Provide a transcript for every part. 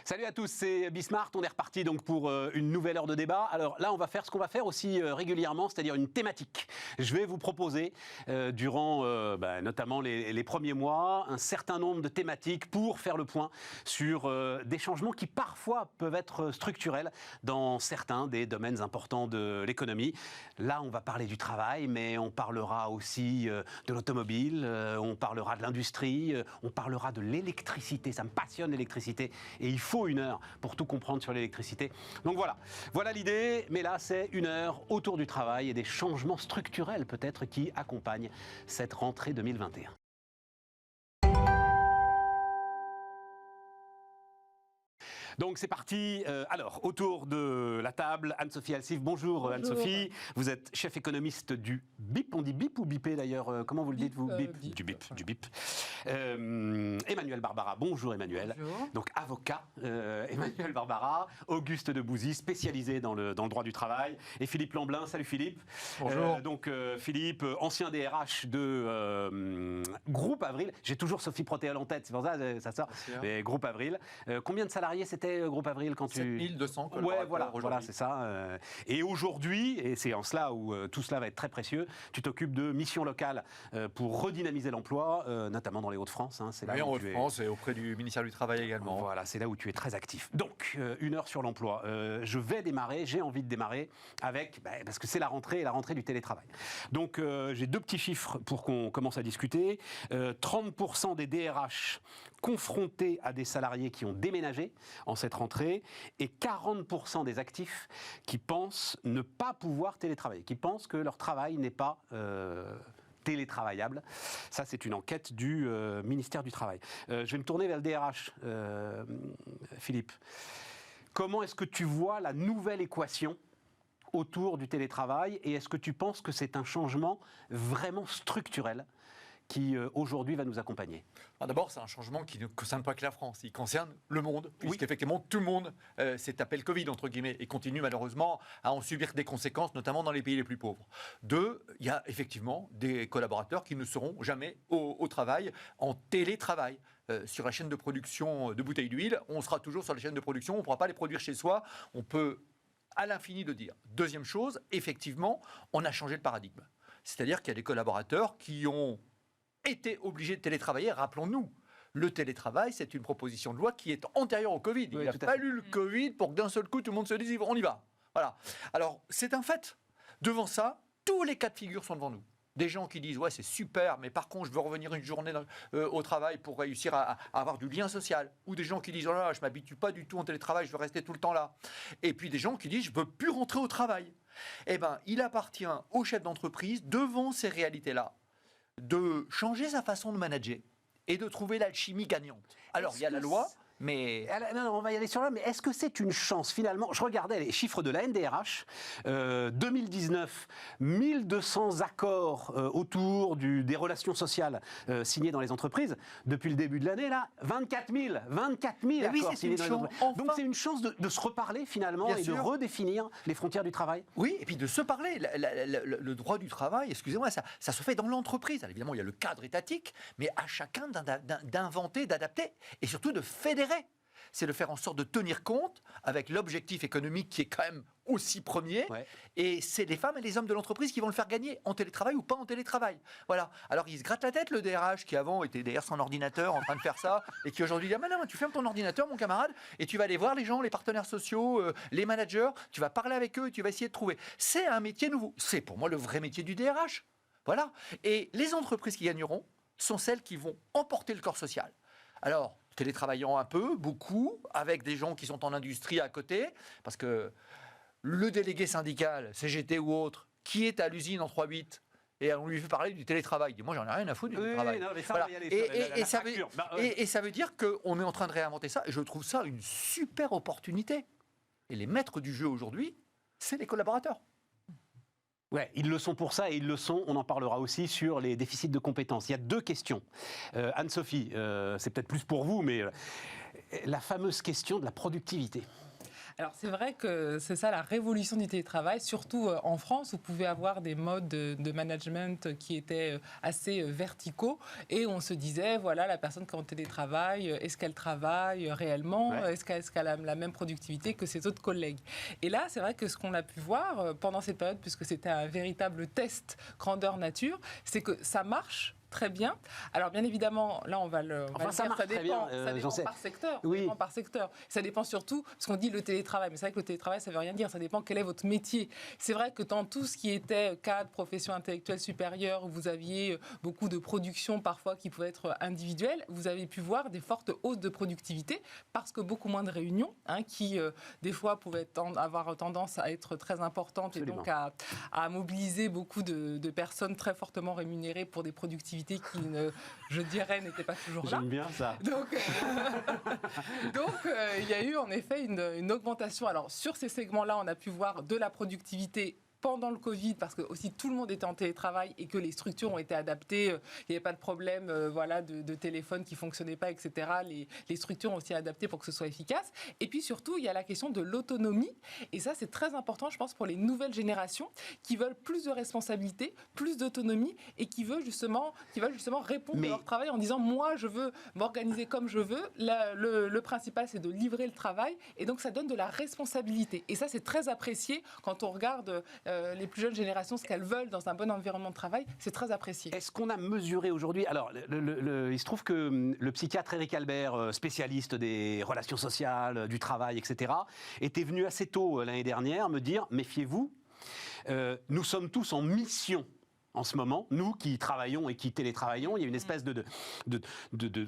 Salut à tous, c'est Bismart. On est reparti donc pour une nouvelle heure de débat. Alors là, on va faire ce qu'on va faire aussi régulièrement, c'est-à-dire une thématique. Je vais vous proposer, durant notamment les premiers mois, un certain nombre de thématiques pour faire le point sur des changements qui parfois peuvent être structurels dans certains des domaines importants de l'économie. Là, on va parler du travail, mais on parlera aussi de l'automobile, on parlera de l'industrie, on parlera de l'électricité. Ça me passionne l'électricité et il faut une heure pour tout comprendre sur l'électricité. Donc voilà l'idée, mais là c'est une heure autour du travail et des changements structurels peut-être qui accompagnent cette rentrée 2021. Donc c'est parti. Alors, autour de la table, Anne-Sophie Alsif. Bonjour, Anne-Sophie. Vous êtes chef économiste du BIP. On dit BIP ou BIPé d'ailleurs? Comment vous le dites, vous? BIP. Du BIP. Emmanuel Barbara. Bonjour, Emmanuel. Bonjour. Donc avocat, Emmanuel Barbara. Auguste Debouzy, spécialisé dans le droit du travail. Et Philippe Lamblin. Salut Philippe. Bonjour. Philippe, ancien DRH de Groupe Avril. J'ai toujours Sophie Protéol en tête, c'est pour ça ça sort. Mais Groupe Avril. Combien de salariés c'était Groupe Avril quand tu... 7200 collaborateurs. Ouais, voilà, c'est ça. Et aujourd'hui, et c'est en cela où tout cela va être très précieux, tu t'occupes de missions locales pour redynamiser l'emploi, notamment dans les Hauts-de-France. Hein, oui, en Hauts-de-France et auprès du ministère du Travail également. Voilà, c'est là où tu es très actif. Donc, une heure sur l'emploi. J'ai envie de démarrer avec, parce que c'est la rentrée du télétravail. Donc, j'ai deux petits chiffres pour qu'on commence à discuter. 30% des DRH confrontés à des salariés qui ont déménagé en cette rentrée et 40% des actifs qui pensent ne pas pouvoir télétravailler, qui pensent que leur travail n'est pas télétravaillable. Ça, c'est une enquête du ministère du Travail. Je vais me tourner vers le DRH, Philippe. Comment est-ce que tu vois la nouvelle équation autour du télétravail et est-ce que tu penses que c'est un changement vraiment structurel qui aujourd'hui va nous accompagner? D'abord, c'est un changement qui ne concerne pas que la France, il concerne le monde, puisqu'effectivement tout le monde s'est tapé le Covid, entre guillemets, et continue malheureusement à en subir des conséquences, notamment dans les pays les plus pauvres. Deux, il y a effectivement des collaborateurs qui ne seront jamais au travail, en télétravail. Sur la chaîne de production de bouteilles d'huile, on sera toujours sur la chaîne de production, on ne pourra pas les produire chez soi, on peut à l'infini de dire. Deuxième chose, effectivement, on a changé le paradigme. C'est-à-dire qu'il y a des collaborateurs qui ont été obligés de télétravailler. Rappelons-nous, le télétravail, c'est une proposition de loi qui est antérieure au Covid. Il a fallu le Covid pour que d'un seul coup, tout le monde se dise on y va. Voilà. Alors, c'est un fait. Devant ça, tous les cas de figure sont devant nous. Des gens qui disent ouais, c'est super, mais par contre, je veux revenir une journée au travail pour réussir à avoir du lien social. Ou des gens qui disent oh là, je ne m'habitue pas du tout en télétravail, je veux rester tout le temps là. Et puis des gens qui disent je ne veux plus rentrer au travail. Eh bien, il appartient aux chefs d'entreprise, devant ces réalités-là, de changer sa façon de manager et de trouver l'alchimie gagnante. Alors, il y a la loi, mais... Non, on va y aller sur là, mais est-ce que c'est une chance finalement? Je regardais les chiffres de la NDRH, 2019, 1200 accords autour des relations sociales signées dans les entreprises. Depuis le début de l'année, là, 24 000 accords signés dans les entreprises. Enfin, donc c'est une chance de se reparler finalement et de redéfinir les frontières du travail. Oui, et puis de se parler. Le droit du travail, excusez-moi, ça se fait dans l'entreprise. Alors, évidemment, il y a le cadre étatique, mais à chacun d'inventer, d'adapter et surtout de fédérer. C'est de faire en sorte de tenir compte avec l'objectif économique qui est quand même aussi premier. Ouais. Et c'est les femmes et les hommes de l'entreprise qui vont le faire gagner en télétravail ou pas en télétravail. Voilà. Alors, il se gratte la tête, le DRH, qui avant était derrière son ordinateur en train de faire ça, et qui aujourd'hui dit ah, mais non, tu fermes ton ordinateur, mon camarade, et tu vas aller voir les gens, les partenaires sociaux, les managers, tu vas parler avec eux et tu vas essayer de trouver. C'est un métier nouveau. C'est pour moi le vrai métier du DRH. Voilà. Et les entreprises qui gagneront sont celles qui vont emporter le corps social. Alors, télétravaillant un peu, beaucoup, avec des gens qui sont en industrie à côté, parce que le délégué syndical, CGT ou autre, qui est à l'usine en 3-8, et on lui fait parler du télétravail, il dit moi j'en ai rien à foutre du télétravail. Non, mais ça, voilà. Et ça veut dire qu'on est en train de réinventer ça, et je trouve ça une super opportunité. Et les maîtres du jeu aujourd'hui, c'est les collaborateurs. Ouais, ils le sont pour ça et ils le sont, on en parlera aussi, sur les déficits de compétences. Il y a deux questions. Anne-Sophie, c'est peut-être plus pour vous, mais la fameuse question de la productivité. Alors c'est vrai que c'est ça la révolution du télétravail, surtout en France où vous pouvez avoir des modes de management qui étaient assez verticaux et on se disait voilà la personne qui est en télétravail, est-ce qu'elle travaille réellement, est-ce qu'elle a la même productivité que ses autres collègues. Et là c'est vrai que ce qu'on a pu voir pendant cette période, puisque c'était un véritable test grandeur nature, c'est que ça marche très bien. Alors bien évidemment, là on va le Enfin, ça dire, ça dépend par secteur. Oui. Ça dépend par secteur. Ça dépend surtout, parce qu'on dit le télétravail, mais c'est vrai que le télétravail ça veut rien dire, ça dépend quel est votre métier. C'est vrai que dans tout ce qui était cadre, profession intellectuelle supérieure, où vous aviez beaucoup de production parfois qui pouvaient être individuelles, vous avez pu voir des fortes hausses de productivité parce que beaucoup moins de réunions, qui des fois pouvaient avoir tendance à être très importantes. Absolument. Et donc à mobiliser beaucoup de personnes très fortement rémunérées pour des productivités qui, je dirais, n'étaient pas toujours là. J'aime bien ça. Donc, il y a eu en effet une augmentation. Alors, sur ces segments-là, on a pu voir de la productivité pendant le Covid, parce que aussi tout le monde était en télétravail et que les structures ont été adaptées, il n'y avait pas de problème de téléphone qui ne fonctionnait pas, etc. Les structures ont aussi adapté pour que ce soit efficace. Et puis surtout, il y a la question de l'autonomie. Et ça, c'est très important, je pense, pour les nouvelles générations qui veulent plus de responsabilité, plus d'autonomie et qui veulent justement répondre à leur travail en disant « moi, je veux m'organiser comme je veux ». Le principal, c'est de livrer le travail. Et donc, ça donne de la responsabilité. Et ça, c'est très apprécié quand on regarde les plus jeunes générations, ce qu'elles veulent dans un bon environnement de travail, c'est très apprécié. Est-ce qu'on a mesuré aujourd'hui... Alors, il se trouve que le psychiatre Eric Albert, spécialiste des relations sociales, du travail, etc., était venu assez tôt l'année dernière me dire, méfiez-vous, nous sommes tous en mission en ce moment, nous qui travaillons et qui télétravaillons, il y a une espèce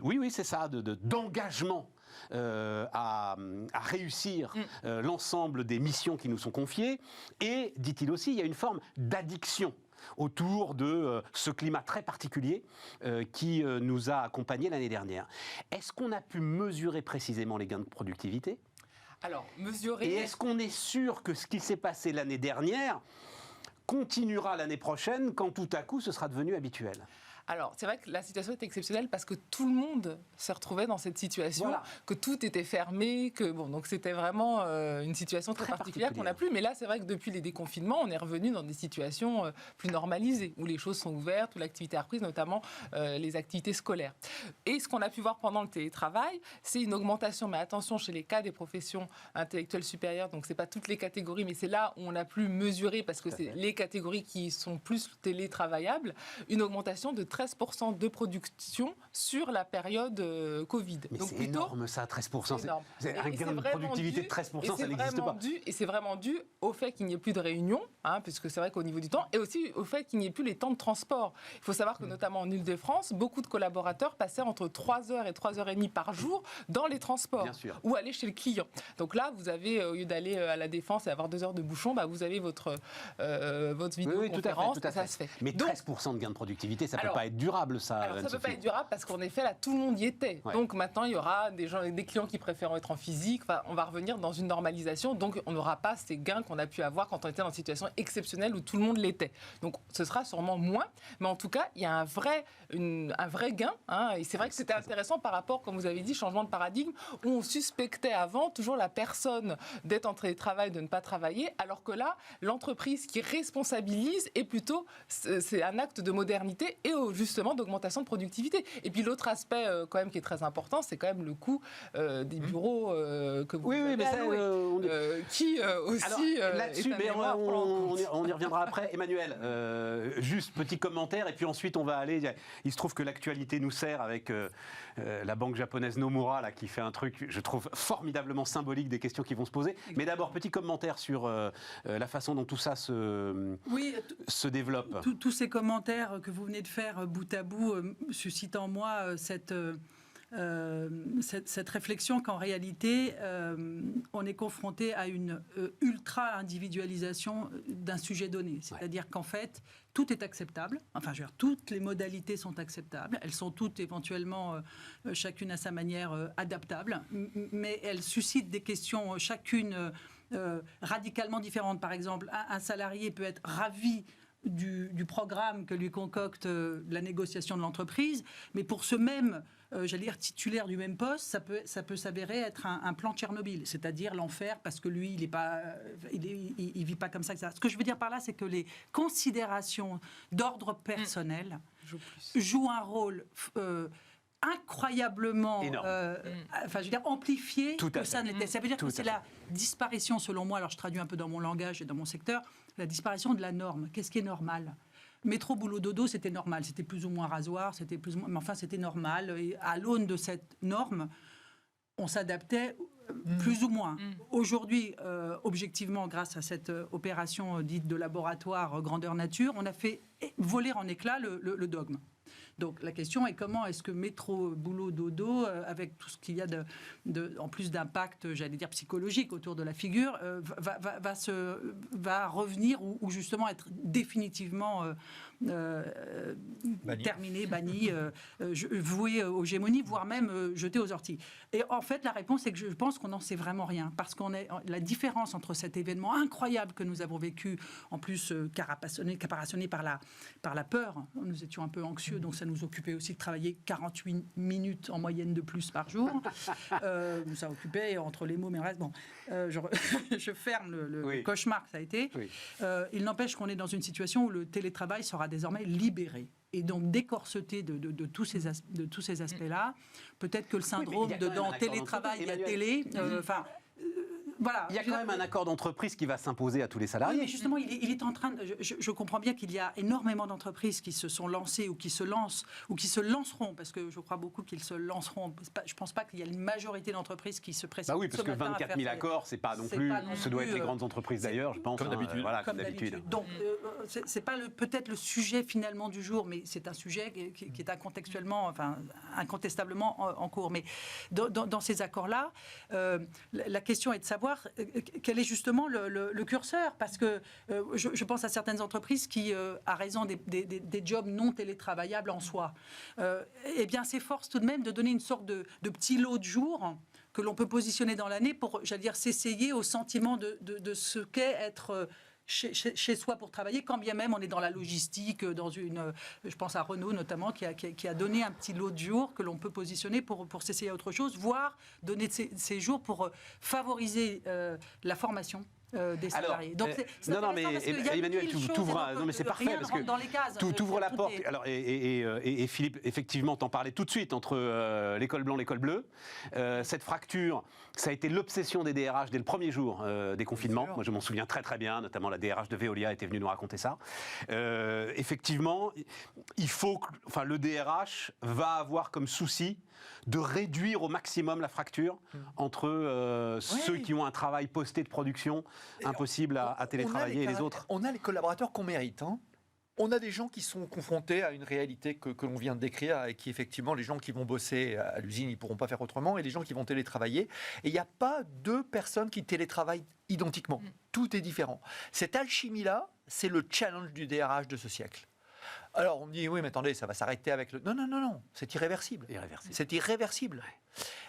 oui, c'est ça, d'engagement à réussir l'ensemble des missions qui nous sont confiées. Et, dit-il aussi, il y a une forme d'addiction autour de ce climat très particulier qui nous a accompagnés l'année dernière. Est-ce qu'on a pu mesurer précisément les gains de productivité ? Alors, mesurer... Et est-ce qu'on est sûr que ce qui s'est passé l'année dernière continuera l'année prochaine quand tout à coup ce sera devenu habituel ? Alors, c'est vrai que la situation est exceptionnelle parce que tout le monde s'est retrouvé dans cette situation, que tout était fermé, donc c'était vraiment une situation très particulière qu'on n'a plus. Mais là, c'est vrai que depuis les déconfinements, on est revenu dans des situations plus normalisées, où les choses sont ouvertes, où l'activité a repris, notamment les activités scolaires. Et ce qu'on a pu voir pendant le télétravail, c'est une augmentation, mais attention, chez les cas des professions intellectuelles supérieures, donc c'est pas toutes les catégories, mais c'est là où on a pu mesurer, parce que c'est les catégories qui sont plus télétravaillables, une augmentation de 13% de production sur la période Covid. Mais donc c'est énorme ça, 13%. C'est un gain de productivité de 13%, ça n'existe pas. Et c'est vraiment dû au fait qu'il n'y ait plus de réunions, puisque c'est vrai qu'au niveau du temps, et aussi au fait qu'il n'y ait plus les temps de transport. Il faut savoir que notamment en Île-de-France, beaucoup de collaborateurs passaient entre 3h et 3h30 par jour dans les transports, ou aller chez le client. Donc là, vous avez, au lieu d'aller à la Défense et avoir 2 heures de bouchon, vous avez votre vidéoconférence, tout à fait. Ça se fait. Mais 13% de gain de productivité, ça ne peut pas être durable, ça. Alors, ça ne peut pas être durable parce qu'en effet, là, tout le monde y était. Ouais. Donc maintenant, il y aura des clients qui préfèrent être en physique. Enfin, on va revenir dans une normalisation. Donc, on n'aura pas ces gains qu'on a pu avoir quand on était dans une situation exceptionnelle où tout le monde l'était. Donc, ce sera sûrement moins. Mais en tout cas, il y a un vrai gain. Et c'est vrai que c'était intéressant par rapport, comme vous avez dit, changement de paradigme, où on suspectait avant toujours la personne d'être en télétravail, de ne pas travailler, alors que là, l'entreprise qui responsabilise est plutôt, c'est un acte de modernité et justement d'augmentation de productivité. Et puis l'autre aspect quand même qui est très important, c'est quand même le coût des bureaux que vous avez alloués, qui aussi là-dessus, mais on y reviendra après. Emmanuel, juste petit commentaire et puis ensuite on va aller. Il se trouve que l'actualité nous sert avec la banque japonaise Nomura là, qui fait un truc, je trouve, formidablement symbolique des questions qui vont se poser. Mais d'abord, petit commentaire sur la façon dont tout ça se développe. Tous ces commentaires que vous venez de faire bout à bout suscitent en moi cette réflexion qu'en réalité, on est confronté à une ultra-individualisation d'un sujet donné. C'est-à-dire qu'en fait, tout est acceptable. Enfin, je veux dire, toutes les modalités sont acceptables. Elles sont toutes éventuellement, chacune à sa manière, adaptables. Mais elles suscitent des questions, chacune radicalement différentes. Par exemple, un salarié peut être ravi du programme que lui concocte la négociation de l'entreprise, mais pour ce même, j'allais dire, titulaire du même poste, ça peut s'avérer être un plan Tchernobyl, c'est-à-dire l'enfer, parce que lui, il vit pas comme ça, etc. Ce que je veux dire par là, c'est que les considérations d'ordre personnel jouent un rôle incroyablement enfin, je veux dire, amplifié que ça n'était. Ça veut dire que c'est la disparition, selon moi, alors je traduis un peu dans mon langage et dans mon secteur, la disparition de la norme. Qu'est-ce qui est normal ? Métro, boulot, dodo, c'était normal. C'était plus ou moins rasoir, c'était plus ou moins... mais enfin, c'était normal. Et à l'aune de cette norme, on s'adaptait plus ou moins. Aujourd'hui, objectivement, grâce à cette opération dite de laboratoire grandeur nature, on a fait voler en éclats le dogme. Donc la question est comment est-ce que métro, boulot, dodo, avec tout ce qu'il y a en plus d'impact, j'allais dire psychologique autour de la figure, va revenir ou justement être définitivement terminé, banni, voué aux gémonies, voire même jeté aux orties. Et en fait, la réponse est que je pense qu'on n'en sait vraiment rien, parce la différence entre cet événement incroyable que nous avons vécu, en plus caparaçonné par la peur, nous étions un peu anxieux, donc ça nous occupait aussi de travailler 48 minutes en moyenne de plus par jour. Ça occupait entre les mots, mais le reste, bon, je ferme le cauchemar que ça a été. Oui. Il n'empêche qu'on est dans une situation où le télétravail sera désormais libéré. Et donc décorseté de tous ces aspects-là, peut-être que le syndrome dans télétravail, il y a télé, voilà. Il y a quand même un accord d'entreprise qui va s'imposer à tous les salariés. Oui, mais justement, il est en train de... Je comprends bien qu'il y a énormément d'entreprises qui se sont lancées ou qui se lancent ou qui se lanceront, parce que je crois beaucoup qu'ils se lanceront. Je ne pense pas qu'il y a une majorité d'entreprises qui se précipitent. Bah oui, parce que 24 000 accords, c'est pas non plus... Ce doit être les grandes entreprises d'ailleurs, je pense. Comme d'habitude. Voilà, comme d'habitude. Donc, c'est pas peut-être le sujet finalement du jour, mais c'est un sujet qui est incontestablement en cours. Mais dans ces accords-là, la question est de savoir quel est justement le curseur, parce que je pense à certaines entreprises qui, à raison des jobs non télétravaillables en soi, eh bien s'efforcent tout de même de donner une sorte de petit lot de jours que l'on peut positionner dans l'année pour, j'allais dire, s'essayer au sentiment de ce qu'est être... Chez soi pour travailler, quand bien même on est dans la logistique, je pense à Renault notamment, qui a donné un petit lot de jours que l'on peut positionner pour s'essayer à autre chose, voire donner ces jours pour favoriser la formation des salariés. Donc, non, mais Emmanuel, non, mais c'est parfait parce que tu ouvres la porte. Alors, et Philippe, effectivement, t'en parlais tout de suite entre l'école blanc et l'école bleue. Cette fracture, ça a été l'obsession des DRH dès le premier jour des confinements. Moi, je m'en souviens très très bien, notamment la DRH de Veolia était venue nous raconter ça. Effectivement, le DRH va avoir comme souci de réduire au maximum la fracture entre ceux qui ont un travail posté de production impossible à télétravailler et les autres. On a les collaborateurs qu'on mérite. On a des gens qui sont confrontés à une réalité que l'on vient de décrire et qui, effectivement, les gens qui vont bosser à l'usine, ils ne pourront pas faire autrement, et les gens qui vont télétravailler. Et il n'y a pas deux personnes qui télétravaillent identiquement. Tout est différent. Cette alchimie-là, c'est le challenge du DRH de ce siècle. Alors, on me dit, oui, mais attendez, ça va s'arrêter avec le... Non, c'est irréversible. C'est irréversible.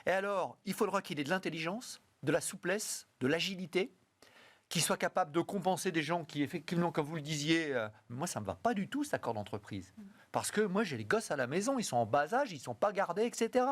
Et alors, il faudra qu'il ait de l'intelligence, de la souplesse, de l'agilité, qui soit capable de compenser des gens qui, effectivement, comme vous le disiez, moi, ça ne me va pas du tout, cet accord d'entreprise. Parce que moi, j'ai les gosses à la maison, ils sont en bas âge, ils ne sont pas gardés, etc.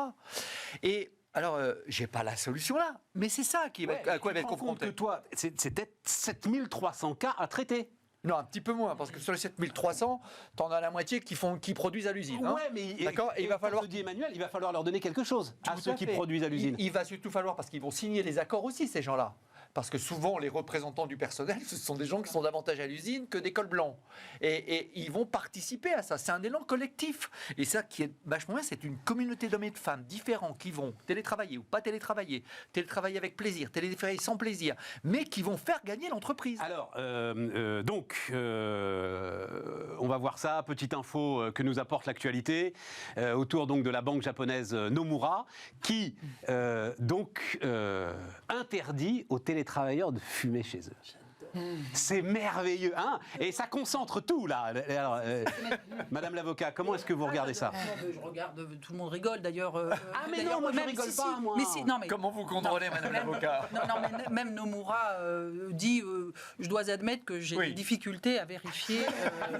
Et... alors, je n'ai pas la solution là, mais c'est ça à quoi il va être confronté. Que toi, c'est peut-être 7300 cas à traiter. Non, un petit peu moins, parce que sur les 7300, tu en as la moitié qui produisent à l'usine. Ouais, mais d'accord. Et il va falloir, dit Emmanuel, il va falloir leur donner quelque chose à ceux qui produisent à l'usine. Il va surtout falloir, parce qu'ils vont signer les accords aussi, ces gens-là. Parce que souvent, les représentants du personnel, ce sont des gens qui sont davantage à l'usine que des cols blancs. Et ils vont participer à ça. C'est un élan collectif. Et ça qui est vachement bien, c'est une communauté d'hommes et de femmes différents qui vont télétravailler ou pas télétravailler avec plaisir, télétravailler sans plaisir, mais qui vont faire gagner l'entreprise. Alors, on va voir ça. Petite info que nous apporte l'actualité autour donc de la banque japonaise Nomura, qui interdit aux télétravailleurs de fumer chez eux. C'est merveilleux, hein? Et ça concentre tout, là. Alors, Madame l'avocat, comment est-ce que vous regardez ça? Je regarde, tout le monde rigole d'ailleurs. Ah, mais d'ailleurs, non, moi, je même rigole si- pas, moi. Mais si, non, mais, Comment vous contrôlez, Madame l'avocat? non, mais même Nomura dit je dois admettre que j'ai Oui. des difficultés à vérifier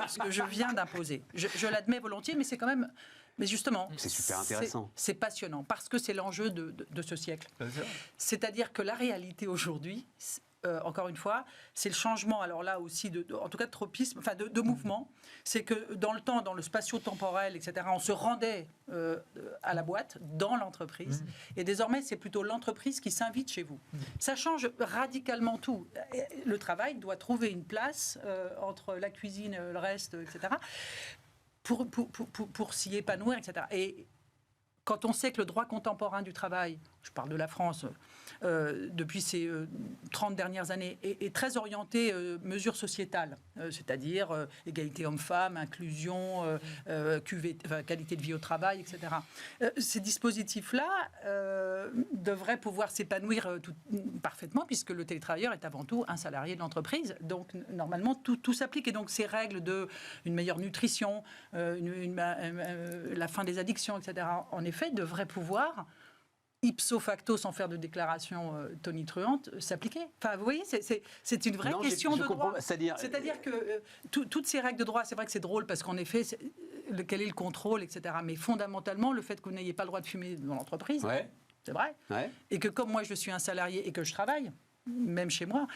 ce que je viens d'imposer. Je l'admets volontiers, mais c'est quand même. Mais justement, C'est super intéressant. C'est passionnant parce que c'est l'enjeu de ce siècle. Bien sûr. C'est-à-dire que la réalité aujourd'hui, encore une fois, c'est le changement, alors là aussi, en tout cas de tropisme, enfin de mouvement. C'est que dans le temps, dans le spatio-temporel, etc., on se rendait à la boîte, dans l'entreprise. Et désormais, c'est plutôt l'entreprise qui s'invite chez vous. Ça change radicalement tout. Le travail doit trouver une place entre la cuisine, le reste, etc., pour s'y épanouir, etc. Et quand on sait que le droit contemporain du travail, je parle de la France, depuis ces 30 dernières années, est très orienté mesures sociétales, c'est-à-dire égalité homme-femme, inclusion, qualité de vie au travail, etc. Ces dispositifs-là devraient pouvoir s'épanouir parfaitement, puisque le télétravailleur est avant tout un salarié de l'entreprise. Donc, normalement, tout s'applique. Et donc, ces règles d'une meilleure nutrition, la fin des addictions, etc., en effet, devraient pouvoir ipso facto, sans faire de déclaration tonitruante, s'appliquer. Enfin, vous voyez, c'est une vraie question de droit. C'est-à-dire que toutes ces règles de droit, c'est vrai que c'est drôle parce qu'en effet, quel est le contrôle, etc. Mais fondamentalement, le fait que vous n'ayez pas le droit de fumer dans l'entreprise, c'est vrai. Ouais. Et que comme moi, je suis un salarié et que je travaille, même chez moi,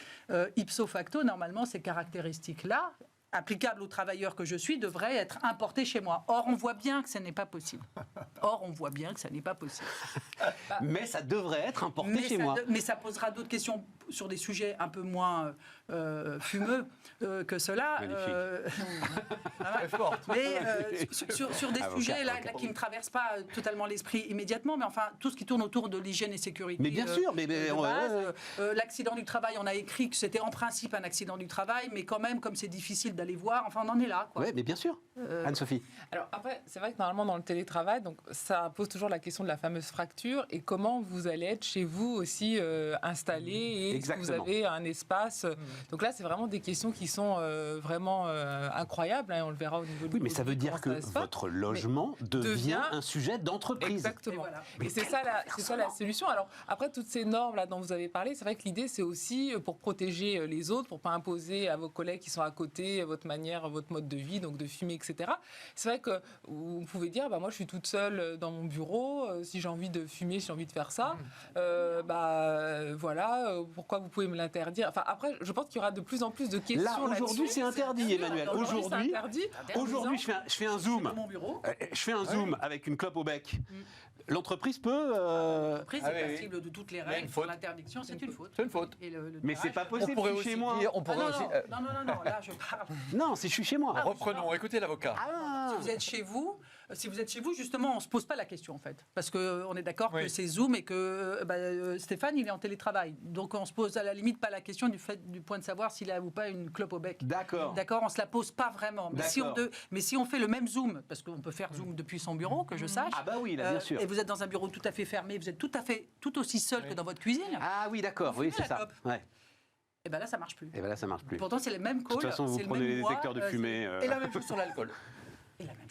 ipso facto, normalement, ces caractéristiques-là, applicables aux travailleurs que je suis, devraient être importées chez moi. Or, on voit bien que ce n'est pas possible. Mais ça devrait être importé chez moi. Mais ça posera d'autres questions sur des sujets un peu moins fumeux que cela. Très forte. Mais sur des sujets là, qui ne traversent pas totalement l'esprit immédiatement, mais enfin, tout ce qui tourne autour de l'hygiène et sécurité. Mais bien sûr, l'accident du travail, on a écrit que c'était en principe un accident du travail, mais quand même, comme c'est difficile d'aller voir, enfin, on en est là. Oui, mais bien sûr. Anne-Sophie. Alors après, c'est vrai que normalement dans le télétravail, donc ça pose toujours la question de la fameuse fracture et comment vous allez être chez vous aussi installé et est-ce que vous avez un espace. Donc là, c'est vraiment des questions qui sont vraiment incroyables. Hein, on le verra au niveau du. Oui, mais ça veut dire que votre logement devient un sujet d'entreprise. Exactement. Et, voilà. Et c'est ça la solution. Alors après, toutes ces normes là dont vous avez parlé, c'est vrai que l'idée c'est aussi pour protéger les autres, pour pas imposer à vos collègues qui sont à côté votre manière, votre mode de vie, donc de fumer, etc. C'est vrai que vous pouvez dire, moi je suis toute seule dans mon bureau, si j'ai envie de fumer, si j'ai envie de faire ça, voilà, pourquoi vous pouvez me l'interdire? Enfin après, je pense qu'il y aura de plus en plus de questions. Là, aujourd'hui, c'est interdit, Emmanuel. Aujourd'hui, je fais un zoom. Je fais un zoom avec une clope au bec. L'entreprise peut. L'entreprise est passible de toutes les règles sur l'interdiction, c'est une faute. C'est une faute. Mais c'est pas possible. On pourrait chez moi. Non, là je parle. Non, si je suis chez moi. Reprenons, écoutez l'avocat. Si vous êtes chez vous, justement, on ne se pose pas la question, en fait. Parce qu'on est d'accord que c'est Zoom et que Stéphane, il est en télétravail. Donc, on ne se pose à la limite pas la question du point de savoir s'il a ou pas une clope au bec. D'accord. On ne se la pose pas vraiment. Mais si on fait le même Zoom, parce qu'on peut faire Zoom depuis son bureau, que je sache. Ah bah oui, là, bien sûr. Et vous êtes dans un bureau tout à fait fermé, vous êtes tout aussi seul que dans votre cuisine. Ah oui, d'accord. Oui, c'est ça. Ouais. Et bien là, ça marche plus. Pourtant, c'est les mêmes calls. De toute façon, vous prenez les détecteurs de fumée. Et la même chose sur l'alcool. Et la même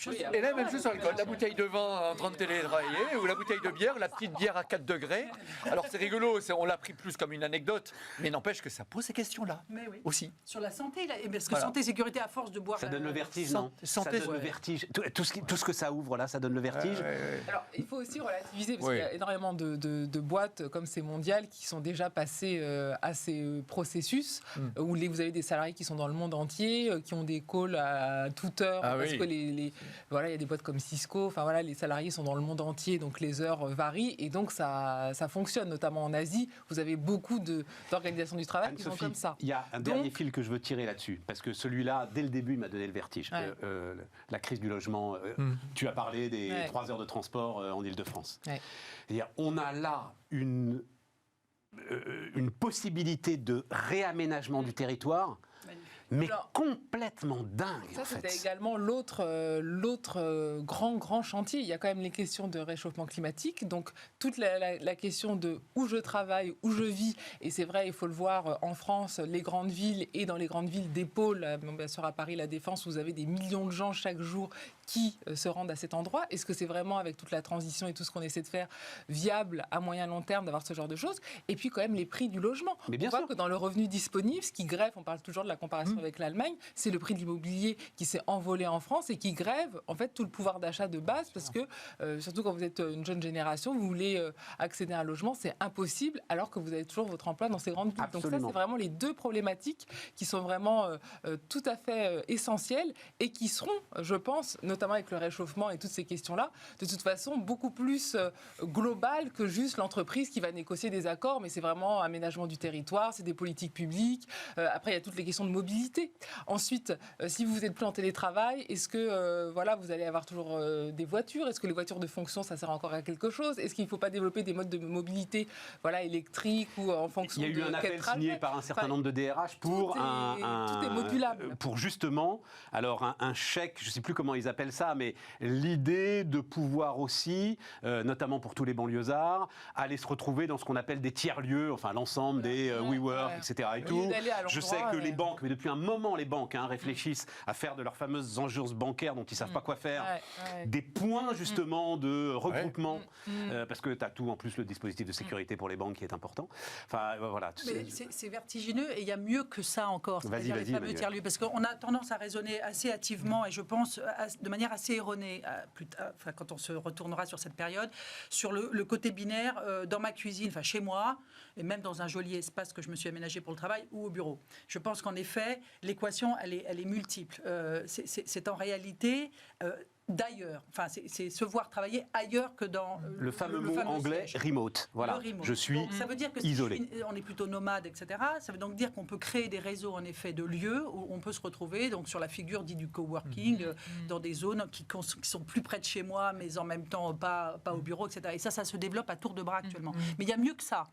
chose sur l'alcool. La bouteille de vin en train de télétravailler ou la bouteille de bière, la petite bière à 4 degrés. Alors c'est rigolo, on l'a pris plus comme une anecdote, mais n'empêche que ça pose ces questions-là aussi. Sur la santé, parce que santé et sécurité, à force de boire... Ça donne le vertige, non? Ça donne le vertige. Tout ce que ça ouvre là, ça donne le vertige. Alors il faut aussi relativiser, parce qu'il y a énormément de boîtes, comme c'est mondial, qui sont déjà passées à ces processus, où vous avez des salariés qui sont dans le monde entier, qui ont des calls à toute heure, parce que voilà, il y a des boîtes comme Cisco, enfin voilà, les salariés sont dans le monde entier, donc les heures varient et donc ça fonctionne, notamment en Asie. Vous avez beaucoup d'organisations du travail qui sont comme ça. Il y a un dernier fil que je veux tirer là-dessus, parce que celui-là, dès le début, il m'a donné le vertige. La crise du logement, tu as parlé des 3 heures de transport en Île-de-France. C'est-à-dire, on a là une possibilité de réaménagement du territoire mais Alors, complètement dingue. Ça, en fait. c'était également l'autre grand chantier. Il y a quand même les questions de réchauffement climatique, donc toute la question de où je travaille, où je vis, et c'est vrai, il faut le voir en France, les grandes villes et dans les grandes villes des pôles, bien sûr à Paris, la Défense, vous avez des millions de gens chaque jour qui se rendent à cet endroit. Est-ce que c'est vraiment, avec toute la transition et tout ce qu'on essaie de faire, viable à moyen long terme d'avoir ce genre de choses? Et puis quand même les prix du logement. Mais bien on voit sûr. que dans le revenu disponible, ce qui grève, on parle toujours de la comparaison avec l'Allemagne, c'est le prix de l'immobilier qui s'est envolé en France et qui grève en fait tout le pouvoir d'achat de base, parce que surtout quand vous êtes une jeune génération, vous voulez accéder à un logement, c'est impossible alors que vous avez toujours votre emploi dans ces grandes villes. Absolument. Donc ça, c'est vraiment les deux problématiques qui sont vraiment tout à fait essentielles et qui seront, je pense, notamment avec le réchauffement et toutes ces questions-là, de toute façon beaucoup plus globales que juste l'entreprise qui va négocier des accords, mais c'est vraiment aménagement du territoire, c'est des politiques publiques. Après, il y a toutes les questions de mobilité. Ensuite, si vous êtes plus en télétravail, est-ce que voilà, vous allez avoir toujours des voitures? Est-ce que les voitures de fonction, ça sert encore à quelque chose? Est-ce qu'il ne faut pas développer des modes de mobilité, voilà, électriques ou en fonction de Il y a eu un appel trajet signé par un certain nombre de DRH pour tout est modulable. pour justement, alors un chèque, je ne sais plus comment ils appellent ça, mais l'idée de pouvoir aussi, notamment pour tous les banlieusards, aller se retrouver dans ce qu'on appelle des tiers-lieux, enfin l'ensemble des WeWork, etc. et Au lieu tout. d'aller à Je sais l'endroit, que les banques, mais depuis un moment, les banques réfléchissent à faire de leurs fameuses enjeux bancaires dont ils ne savent pas quoi faire, des points justement de regroupement, parce que tu as tout, en plus le dispositif de sécurité pour les banques qui est important. Enfin, voilà. Mais c'est vertigineux et il y a mieux que ça encore, c'est-à-dire les fameux Emmanuel. tiers-lieux. Parce qu'on a tendance à raisonner assez hâtivement et je pense de manière assez erronée, quand on se retournera sur cette période, sur le côté binaire dans ma cuisine, enfin chez moi, et même dans un joli espace que je me suis aménagé pour le travail ou au bureau. Je pense qu'en effet, l'équation, elle est multiple. C'est en réalité... d'ailleurs, enfin, c'est se voir travailler ailleurs que dans le fameux mot anglais siège. Remote. Voilà, Remote. je suis donc, ça veut dire que isolé. on est plutôt nomade, etc. Ça veut donc dire qu'on peut créer des réseaux, en effet, de lieux où on peut se retrouver, donc sur la figure dite du coworking, dans des zones qui sont plus près de chez moi, mais en même temps pas au bureau, etc. Et ça se développe à tour de bras actuellement. Mais il y a mieux que ça.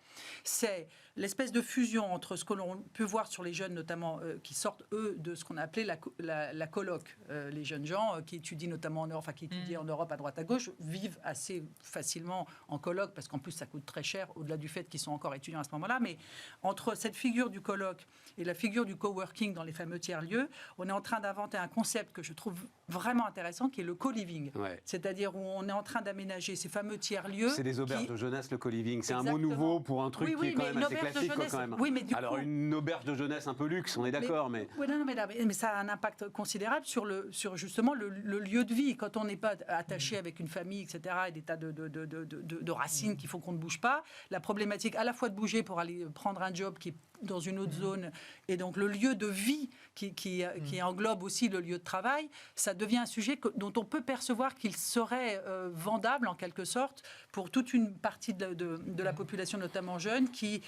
C'est l'espèce de fusion entre ce que l'on peut voir sur les jeunes, notamment, qui sortent, eux, de ce qu'on a appelé la coloc. Les jeunes gens qui étudient notamment en Europe, enfin qui étudient en Europe à droite à gauche, vivent assez facilement en coloc, parce qu'en plus ça coûte très cher, au-delà du fait qu'ils sont encore étudiants à ce moment-là. Mais entre cette figure du coloc et la figure du coworking dans les fameux tiers-lieux, on est en train d'inventer un concept que je trouve vraiment intéressant, qui est le co-living. Ouais. C'est-à-dire où on est en train d'aménager ces fameux tiers-lieux. C'est des auberges de jeunesse, le co-living. C'est un mot Exactement. nouveau pour un truc qui est quand même assez classique. Quand même. Oui, mais du alors coup, une auberge de jeunesse un peu luxe, on est d'accord, mais... Oui, non, mais ça a un impact considérable sur justement le lieu de vie. Quand on n'est pas attaché avec une famille, etc., et des tas de racines qui font qu'on ne bouge pas, la problématique à la fois de bouger pour aller prendre un job qui est dans une autre zone, et donc le lieu de vie qui englobe aussi le lieu de travail, ça devient un sujet dont on peut percevoir qu'il serait vendable en quelque sorte pour toute une partie de la population, notamment jeune, qui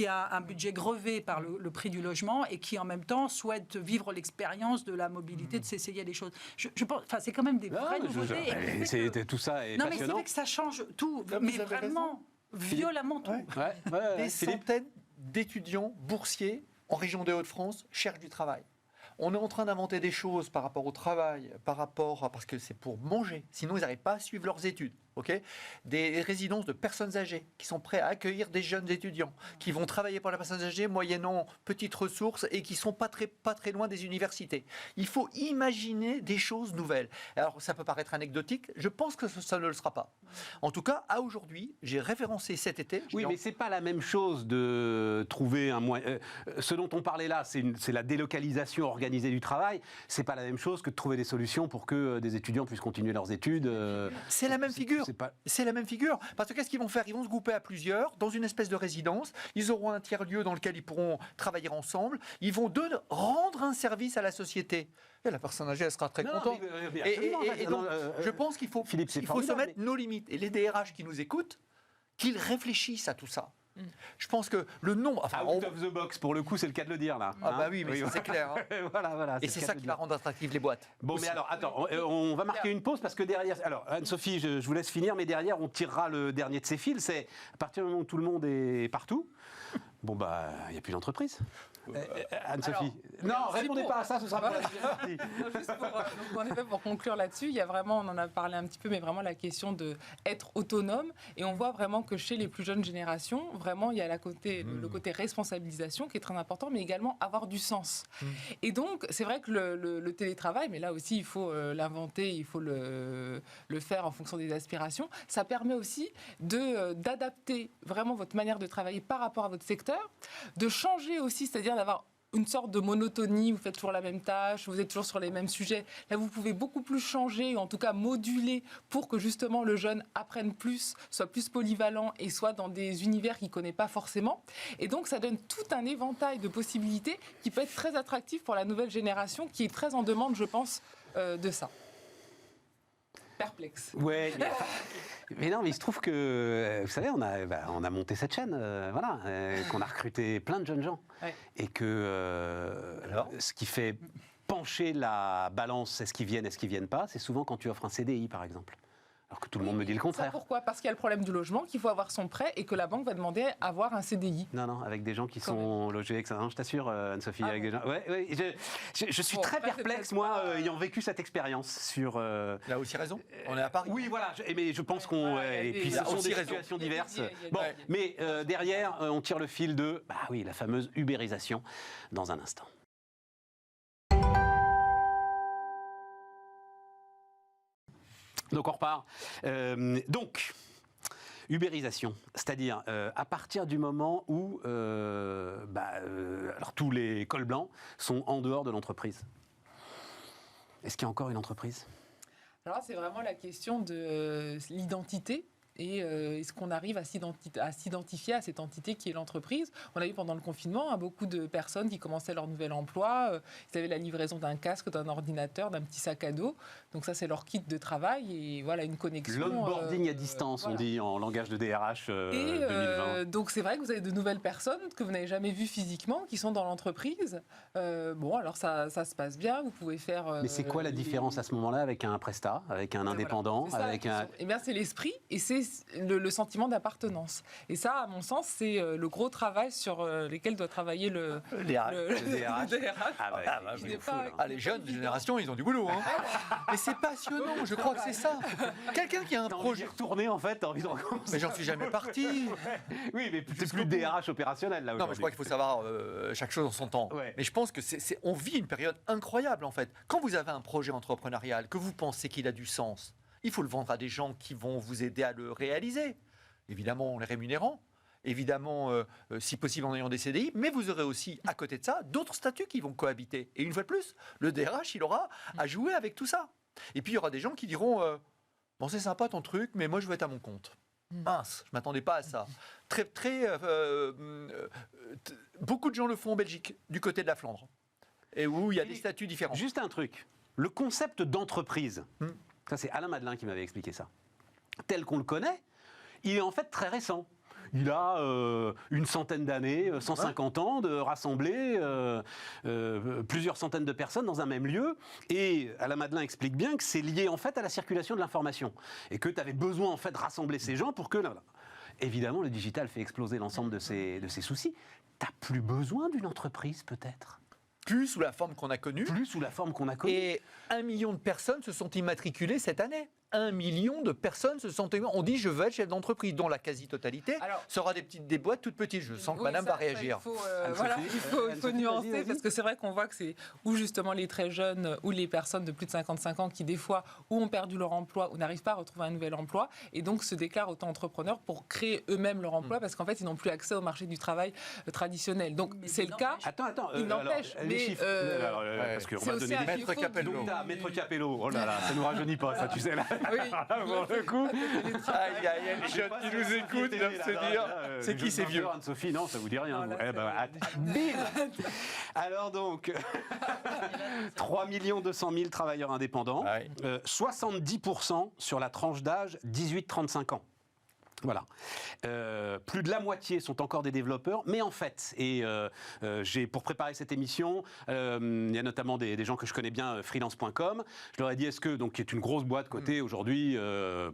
a un budget grevé par le prix du logement et qui en même temps souhaite vivre l'expérience de la mobilité, de s'essayer à des choses. Je pense, enfin, c'est quand même des vraies nouveautés. Tout ça est non, passionnant. mais c'est vrai que ça change tout, Là, mais vous avez vraiment violemment tout. Des Philippe. centaines d'étudiants boursiers en région des Hauts-de-France cherchent du travail. On est en train d'inventer des choses par rapport au travail, parce que c'est pour manger. Sinon, ils n'arrivent pas à suivre leurs études. Okay, des résidences de personnes âgées qui sont prêts à accueillir des jeunes étudiants qui vont travailler pour les personnes âgées moyennant petites ressources et qui sont pas très loin des universités. Il faut imaginer des choses nouvelles. Alors ça peut paraître anecdotique, je pense que ça ne le sera pas. En tout cas, à aujourd'hui, j'ai référencé cet été. Oui, mais c'est pas la même chose de trouver un moyen. Ce dont on parlait là, c'est la délocalisation organisée du travail. C'est pas la même chose que de trouver des solutions pour que des étudiants puissent continuer leurs études. C'est la même figure. C'est la même figure. Parce que qu'est-ce qu'ils vont faire? Ils vont se grouper à plusieurs dans une espèce de résidence. Ils auront un tiers-lieu dans lequel ils pourront travailler ensemble. Ils vont rendre un service à la société. Et la personne âgée, elle sera très contente. Et donc, je pense qu'il faut, Philippe, il faut se mettre nos limites. Et les DRH qui nous écoutent, qu'ils réfléchissent à tout ça. Je pense que le nombre... Enfin, out of the box, pour le coup, c'est le cas de le dire, là. Ah bah oui, mais ça, c'est clair. Hein. voilà, et c'est ça qui va rendre attractives les boîtes. Bon, mais alors, attends, on va marquer une pause parce que derrière... Alors, Anne-Sophie, je vous laisse finir, mais derrière, on tirera le dernier de ces fils. C'est à partir du moment où tout le monde est partout, Bon, bah, il n'y a plus d'entreprise. Anne-Sophie. Non, alors, répondez pour- pas à ça, ce sera pas la deuxième partie. Juste donc, en effet, pour conclure là-dessus, il y a vraiment, on en a parlé un petit peu, mais vraiment la question d'être autonome. Et on voit vraiment que chez les plus jeunes générations, vraiment, il y a le côté responsabilisation qui est très important, mais également avoir du sens. Et donc, c'est vrai que le télétravail, mais là aussi, il faut l'inventer, il faut le faire en fonction des aspirations. Ça permet aussi d'adapter vraiment votre manière de travailler par rapport à votre secteur, de changer aussi, c'est-à-dire d'avoir une sorte de monotonie, vous faites toujours la même tâche, vous êtes toujours sur les mêmes sujets. Là, vous pouvez beaucoup plus changer, ou en tout cas moduler, pour que justement le jeune apprenne plus, soit plus polyvalent et soit dans des univers qu'il ne connaît pas forcément. Et donc, ça donne tout un éventail de possibilités qui peut être très attractif pour la nouvelle génération, qui est très en demande, je pense, de ça. Perplexe. Ouais, mais non, mais il se trouve que, vous savez, on a monté cette chaîne, qu'on a recruté plein de jeunes gens. Ouais. Et que ce qui fait pencher la balance, est-ce qu'ils viennent pas, c'est souvent quand tu offres un CDI, par exemple. Alors que tout le monde me dit le Ça, contraire. pourquoi ? Parce qu'il y a le problème du logement, qu'il faut avoir son prêt et que la banque va demander à avoir un CDI. Non, avec des gens qui Quand sont logés avec ça. Non, je t'assure, Anne-Sophie, avec des gens. Ouais, je suis Bon, très après, c'est perplexe, peut-être moi, pas- ayant vécu cette expérience sur. Il a aussi raison. On est à Paris. Oui, voilà, mais je pense qu'on. Voilà, il y a et des- puis il y ce a sont aussi des raison. situations Il y a diverses. des- il y a Bon, des- mais derrière, on tire le fil de. Bah oui, la fameuse ubérisation dans un instant. Donc on repart. Donc, ubérisation, c'est-à-dire à partir du moment où alors tous les cols blancs sont en dehors de l'entreprise. Est-ce qu'il y a encore une entreprise ? Alors, c'est vraiment la question de l'identité. Et est-ce qu'on arrive à s'identifier à cette entité qui est l'entreprise ? On a eu pendant le confinement beaucoup de personnes qui commençaient leur nouvel emploi. Ils avaient la livraison d'un casque, d'un ordinateur, d'un petit sac à dos. Donc ça, c'est leur kit de travail et voilà, une connexion. L'onboarding à distance, voilà. on dit en langage de DRH 2020. Donc c'est vrai que vous avez de nouvelles personnes que vous n'avez jamais vues physiquement, qui sont dans l'entreprise. Bon, alors ça se passe bien, vous pouvez faire... Mais c'est quoi la différence à ce moment-là avec un prestat, avec un indépendant, voilà. avec un... Eh bien, c'est l'esprit et c'est le sentiment d'appartenance. Et ça, à mon sens, c'est le gros travail sur lesquels doit travailler le DRH. DRH. qui n'est est fou, pas- là. Ah, les jeunes générations, ils ont du boulot. Hein. Mais c'est passionnant, je crois que c'est ça. Quelqu'un qui a un T'as envie d'y projet. retourner en fait, t'as envie de recommencer. Mais j'en suis jamais parti. Oui, mais c'est plus bout. DRH opérationnel là Non, mais aujourd'hui. je crois qu'il faut savoir chaque chose en son temps. Ouais. Mais je pense que on vit une période incroyable en fait. Quand vous avez un projet entrepreneurial, que vous pensez qu'il a du sens, il faut le vendre à des gens qui vont vous aider à le réaliser. Évidemment, en les rémunérant. Évidemment, si possible en ayant des CDI, mais vous aurez aussi, à côté de ça, d'autres statuts qui vont cohabiter. Et une fois de plus, le DRH, il aura à jouer avec tout ça. Et puis, il y aura des gens qui diront bon, c'est sympa ton truc, mais moi, je veux être à mon compte. Mince, je ne m'attendais pas à ça. Beaucoup de gens le font en Belgique, du côté de la Flandre, et où il y a des statuts différents. Juste un truc, le concept d'entreprise, ça c'est Alain Madelin qui m'avait expliqué ça, tel qu'on le connaît, il est en fait très récent. Il a une centaine d'années, 150 ans, de rassembler plusieurs centaines de personnes dans un même lieu. Et Alain Madelin explique bien que c'est lié en fait à la circulation de l'information. Et que tu avais besoin en fait de rassembler ces gens pour que... Évidemment, le digital fait exploser l'ensemble de ces soucis. Tu n'as plus besoin d'une entreprise peut-être. Plus sous la forme qu'on a connue. Plus sous la forme qu'on a connue. Et 1 million de personnes se sont immatriculées cette année. 1 million de personnes se sont... On dit je veux être chef d'entreprise, dont la quasi-totalité Alors- sera des boîtes toutes petites. Je sens que Oui, madame ça, va réagir. Il faut, Anne-Sophie, voilà, il faut Anne-Sophie, nuancer vas-y. parce que c'est vrai qu'on voit que c'est ou justement les très jeunes ou les personnes de plus de 55 ans qui des fois ou ont perdu leur emploi ou n'arrivent pas à retrouver un nouvel emploi et donc se déclarent auto-entrepreneurs pour créer eux-mêmes leur emploi parce qu'en fait ils n'ont plus accès au marché du travail traditionnel. Donc Mais c'est il le cas. Attends, Il n'empêche, les mais, chiffres. Parce qu'on c'est m'a aussi donné un des Maître chiffre Capello. du- Maître Capello, oh là là, ça nous rajeunit pas, ça, tu sais, là. Oui. Pour le coup. Aïe, aïe, aïe, les jeunes qui nous écoutent doivent se dire c'est qui ces vieux. Anne-Sophie, non, ça vous dit rien. Non, vous. là, Eh ben, bim. Alors donc, 3 200 000 travailleurs indépendants, Ouais. 70% sur la tranche d'âge 18-35 ans. Voilà. Plus de la moitié sont encore des développeurs, mais en fait, pour préparer cette émission, il y a notamment des gens que je connais bien, freelance.com. Je leur ai dit, qui est une grosse boîte cotée aujourd'hui,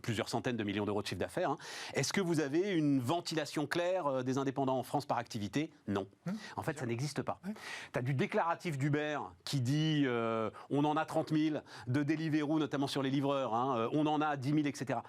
plusieurs centaines de millions d'euros de chiffre d'affaires, hein, est-ce que vous avez une ventilation claire des indépendants en France par activité? Non. En fait, ça n'existe pas. Tu as du déclaratif d'Uber qui dit on en a 30 000, de Deliveroo, notamment sur les livreurs, hein, on en a 10 000, etc.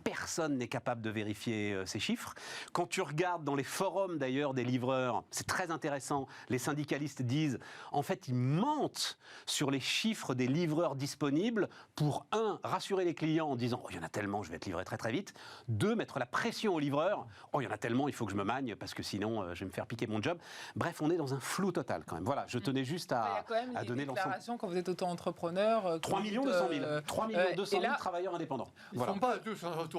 Personne n'est capable de vérifier ces chiffres. Quand tu regardes dans les forums d'ailleurs des livreurs, c'est très intéressant, les syndicalistes disent, en fait ils mentent sur les chiffres des livreurs disponibles pour, rassurer les clients en disant « oh, il y en a tellement, je vais être livré très très vite », 2, mettre la pression aux livreurs « oh, il y en a tellement, il faut que je me magne parce que sinon je vais me faire piquer mon job ». Bref, on est dans un flou total quand même. Voilà, je tenais juste à donner l'ensemble. Quand vous êtes auto-entrepreneur... 3 200 000 travailleurs indépendants. Ils ne sont pas tous auto-entrepreneurs.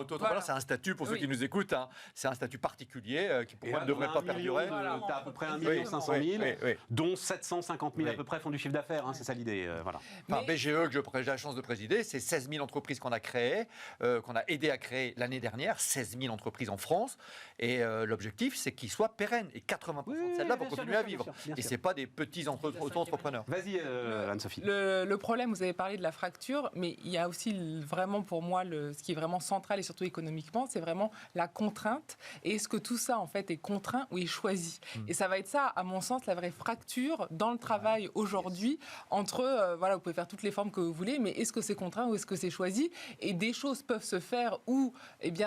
Auto-entrepreneur, c'est un statut, pour ceux qui nous écoutent, hein, c'est un statut particulier qui pour moi ne devrait pas perdurer. Tu as à peu près 1 500 000, dont 750 000 à peu près font du chiffre d'affaires, hein, c'est ça l'idée. Voilà. Enfin, BGE, que j'ai la chance de présider, c'est 16 000 entreprises qu'on a créées, qu'on a aidé à créer l'année dernière, 16 000 entreprises en France, et l'objectif, c'est qu'ils soient pérennes, et 80% de celles-là vont continuer à vivre. Et ce n'est pas des petits auto-entrepreneurs. Vas-y, Anne-Sophie. Le problème, vous avez parlé de la fracture, mais il y a aussi vraiment pour moi, ce qui est vraiment central et surtout économiquement, c'est vraiment la contrainte. Et est-ce que tout ça, en fait, est contraint ou est choisi? Et ça va être ça, à mon sens, la vraie fracture dans le travail aujourd'hui entre, vous pouvez faire toutes les formes que vous voulez, mais est-ce que c'est contraint ou est-ce que c'est choisi? Et des choses peuvent se faire où,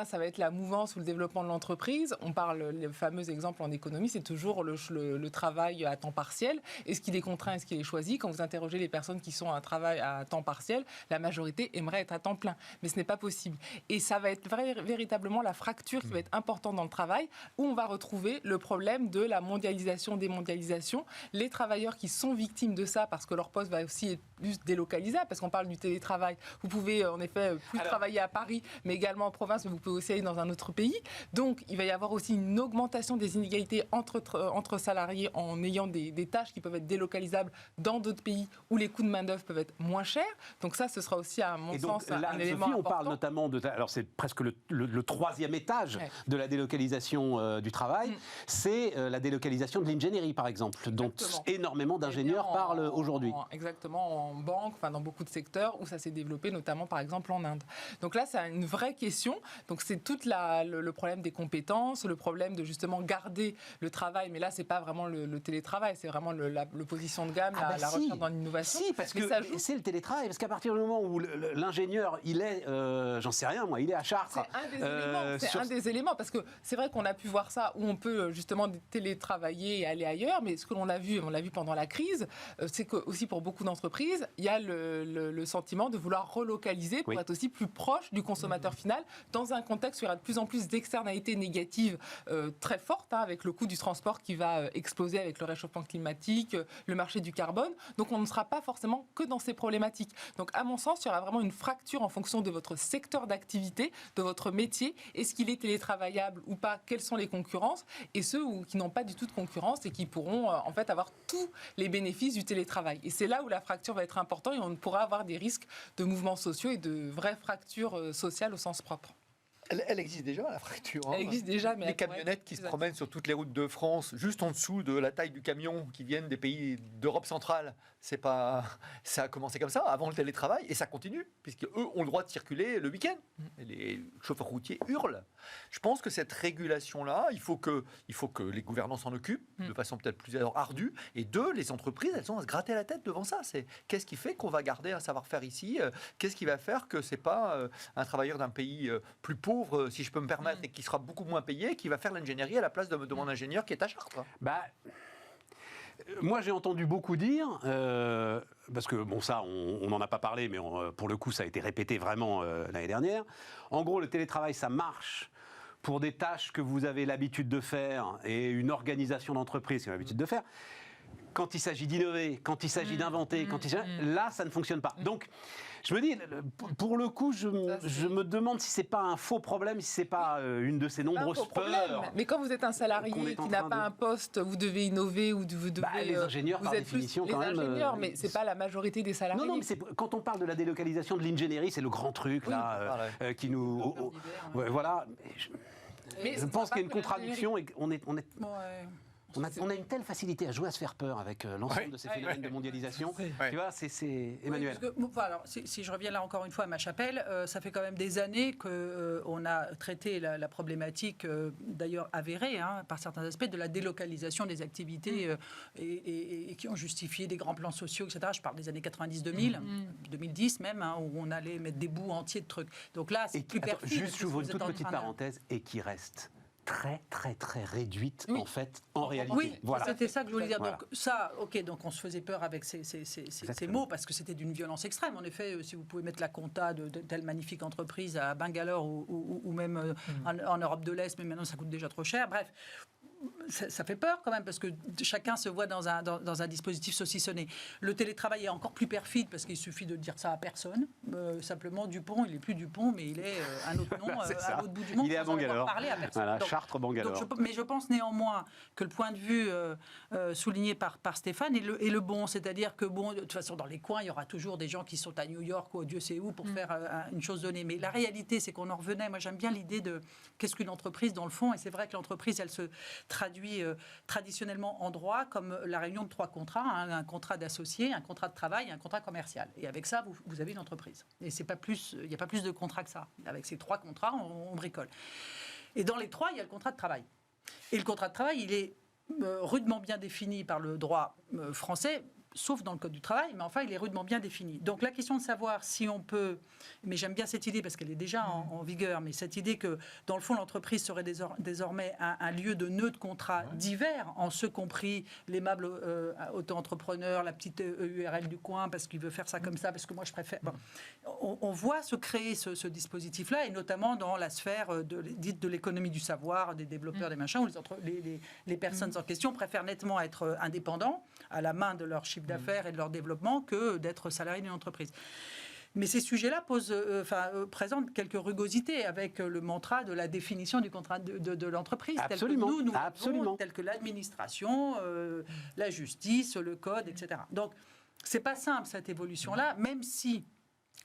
ça va être la mouvance ou le développement de l'entreprise. On parle, le fameux exemple en économie, c'est toujours le travail à temps partiel. Est-ce qu'il est contraint, est-ce qu'il est choisi? Quand vous interrogez les personnes qui sont à un travail à temps partiel, la majorité aimerait être à temps plein. Mais ce n'est pas possible. Et ça va être véritablement la fracture qui va être importante dans le travail, où on va retrouver le problème de la mondialisation, démondialisation. Les travailleurs qui sont victimes de ça, parce que leur poste va aussi être plus délocalisable, parce qu'on parle du télétravail. Vous pouvez en effet travailler à Paris, mais également en province, mais vous pouvez aussi aller dans un autre pays. Donc, il va y avoir aussi une augmentation des inégalités entre salariés en ayant des tâches qui peuvent être délocalisables dans d'autres pays où les coûts de main-d'œuvre peuvent être moins chers. Donc ça, ce sera aussi, à mon sens, un élément important. On parle notamment alors c'est presque le troisième étage de la délocalisation du travail, c'est la délocalisation de l'ingénierie, par exemple, dont énormément d'ingénieurs parlent aujourd'hui. Exactement, en banque, dans beaucoup de secteurs où ça s'est développé, notamment, par exemple, en Inde. Donc là, c'est une vraie question. Donc c'est tout le problème des compétences, le problème de justement garder le travail, mais là, c'est pas vraiment le télétravail, c'est vraiment l'opposition de gamme, la recherche dans l'innovation. Si, parce que c'est le télétravail, parce qu'à partir du moment où l'ingénieur, il est, j'en sais rien, moi, il est à Chartres. C'est un des éléments, parce que c'est vrai qu'on a pu voir ça, où on peut justement télétravailler et aller ailleurs, mais ce que l'on a vu pendant la crise, c'est que aussi pour beaucoup d'entreprises, il y a le sentiment de vouloir relocaliser pour être aussi plus proche du consommateur final, dans un contexte où il y aura de plus en plus d'externalités négatives très fortes, avec le coût du transport qui va exploser avec le réchauffement climatique, le marché du carbone. Donc on ne sera pas forcément que dans ces problématiques. Donc à mon sens, il y aura vraiment une fracture en fonction de votre secteur d'activité, de votre métier. Est-ce qu'il est télétravaillable ou pas? Quelles sont les concurrences? Et ceux qui n'ont pas du tout de concurrence et qui pourront en fait avoir tous les bénéfices du télétravail. Et c'est là où la fracture va être importante et on pourra avoir des risques de mouvements sociaux et de vraies fractures sociales au sens propre. Elle existe déjà, la fracture. Elle existe déjà, mais... Les camionnettes qui se promènent sur toutes les routes de France, juste en dessous de la taille du camion, qui viennent des pays d'Europe centrale, ça a commencé comme ça, avant le télétravail, et ça continue, puisqu'eux ont le droit de circuler le week-end. Et les chauffeurs routiers hurlent. Je pense que cette régulation-là, il faut que les gouvernants s'en occupent, de façon peut-être plus ardue, et les entreprises, elles ont à se gratter la tête devant ça. Qu'est-ce qui fait qu'on va garder un savoir-faire ici? Qu'est-ce qui va faire que c'est pas un travailleur d'un pays plus pauvre, si je peux me permettre, et qui sera beaucoup moins payé, qui va faire l'ingénierie à la place de mon ingénieur qui est à Chartres? Moi, j'ai entendu beaucoup dire, parce que, ça, on n'en a pas parlé, mais pour le coup, ça a été répété vraiment l'année dernière. En gros, le télétravail, ça marche pour des tâches que vous avez l'habitude de faire et une organisation d'entreprise qui a l'habitude de faire. quand il s'agit d'innover, quand il s'agit d'inventer, là, ça ne fonctionne pas. Donc, je me dis, pour le coup, je me demande si c'est pas un faux problème, si c'est pas une de ces nombreuses peurs. Mais quand vous êtes un salarié qui n'a pas un poste, vous devez innover ou vous devez. Les ingénieurs, par définition, quand même. Les ingénieurs, mais c'est pas la majorité des salariés. Non, mais quand on parle de la délocalisation de l'ingénierie, c'est le grand truc là qui nous. Voilà. Je pense qu'il y a une contradiction et qu'on est. On a une telle facilité à jouer à se faire peur avec l'ensemble de ces phénomènes de mondialisation. Tu vois, c'est Emmanuel. Alors, si je reviens là encore une fois à ma chapelle, ça fait quand même des années qu'on a traité la problématique, d'ailleurs avérée par certains aspects, de la délocalisation des activités et qui ont justifié des grands plans sociaux, etc. Je parle des années 90-2000, 2010 même, où on allait mettre des bouts entiers de trucs. Donc là, c'est plus perfide. Juste, j'ouvre une toute petite parenthèse et qui reste très, très, très réduite, en fait, en réalité. Oui, voilà. C'était ça que je voulais dire. Voilà. Donc, ça, ok, donc on se faisait peur avec ces mots, parce que c'était d'une violence extrême. En effet, si vous pouvez mettre la compta de telle magnifique entreprise à Bangalore ou même en Europe de l'Est, mais maintenant ça coûte déjà trop cher. Bref. Ça fait peur quand même, parce que chacun se voit dans un dispositif saucissonné. Le télétravail est encore plus perfide, parce qu'il suffit de dire ça à personne. Simplement, Dupont, il n'est plus Dupont, mais il est un autre nom, à l'autre bout du monde. Il est à Bangalore. Parler à personne. Voilà, Chartres-Bangalore. Mais je pense néanmoins que le point de vue souligné par Stéphane est le bon. C'est-à-dire que, bon, de toute façon, dans les coins, il y aura toujours des gens qui sont à New York ou Dieu sait où pour faire une chose donnée. Mais la réalité, c'est qu'on en revenait. Moi, j'aime bien l'idée de qu'est-ce qu'une entreprise, dans le fond. Et c'est vrai que l'entreprise, elle se traduit traditionnellement en droit comme la réunion de 3 contrats, un contrat d'associé, un contrat de travail et un contrat commercial. Et avec ça, vous avez une entreprise. Et c'est pas plus, il n'y a pas plus de contrats que ça. Avec ces 3 contrats, on bricole. Et dans les 3, il y a le contrat de travail. Et le contrat de travail, il est rudement bien défini par le droit français, sauf dans le Code du travail, mais enfin, il est rudement bien défini. Donc, la question de savoir si on peut... Mais j'aime bien cette idée, parce qu'elle est déjà en vigueur, mais cette idée que, dans le fond, l'entreprise serait désormais un lieu de nœuds de contrats divers, en ce compris l'aimable auto-entrepreneur, la petite URL du coin, parce qu'il veut faire ça comme ça, parce que moi, je préfère... Bon. On voit se créer ce dispositif-là, et notamment dans la sphère dite de l'économie du savoir, des développeurs, des machins, où les personnes en question préfèrent nettement être indépendants, à la main de leur chiffre d'affaires et de leur développement, que d'être salarié d'une entreprise. Mais ces sujets-là présentent quelques rugosités avec le mantra de la définition du contrat de l'entreprise, tel que nous l'avons, tel que l'administration, la justice, le code, etc. Donc, c'est pas simple cette évolution-là, même si...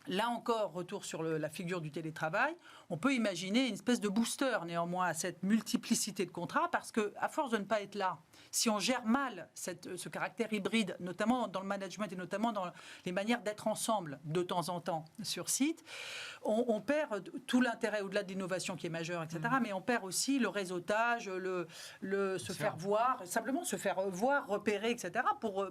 Là encore, retour sur la figure du télétravail, on peut imaginer une espèce de booster néanmoins à cette multiplicité de contrats, parce qu'à force de ne pas être là, si on gère mal ce caractère hybride, notamment dans le management et notamment dans les manières d'être ensemble de temps en temps sur site, on perd tout l'intérêt au-delà de l'innovation qui est majeure, etc. Mais on perd aussi le réseautage, se faire voir, simplement se faire voir, repérer, etc. pour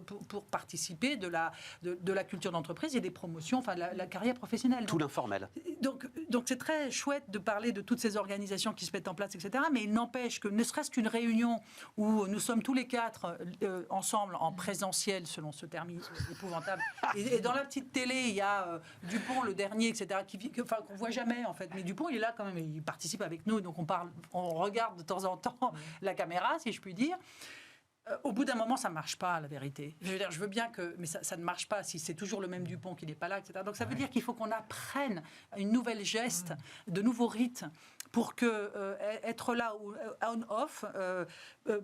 participer de la culture d'entreprise et des promotions, enfin la carrière professionnelle. Tout l'informel. Donc c'est très chouette de parler de toutes ces organisations qui se mettent en place, etc. Mais il n'empêche que ne serait-ce qu'une réunion où nous sommes tous les 4 ensemble en présentiel, selon ce terme épouvantable, et dans la petite télé, il y a Dupont, le dernier, etc., qu'on voit jamais en fait. Mais Dupont, il est là quand même, il participe avec nous, donc on regarde de temps en temps la caméra, si je puis dire. Au bout d'un moment, ça ne marche pas, la vérité. Je veux bien que... Mais ça ne marche pas si c'est toujours le même Dupont qui n'est pas là, etc. Donc ça veut dire qu'il faut qu'on apprenne une nouvelle geste, de nouveaux rites, pour que être là ou on-off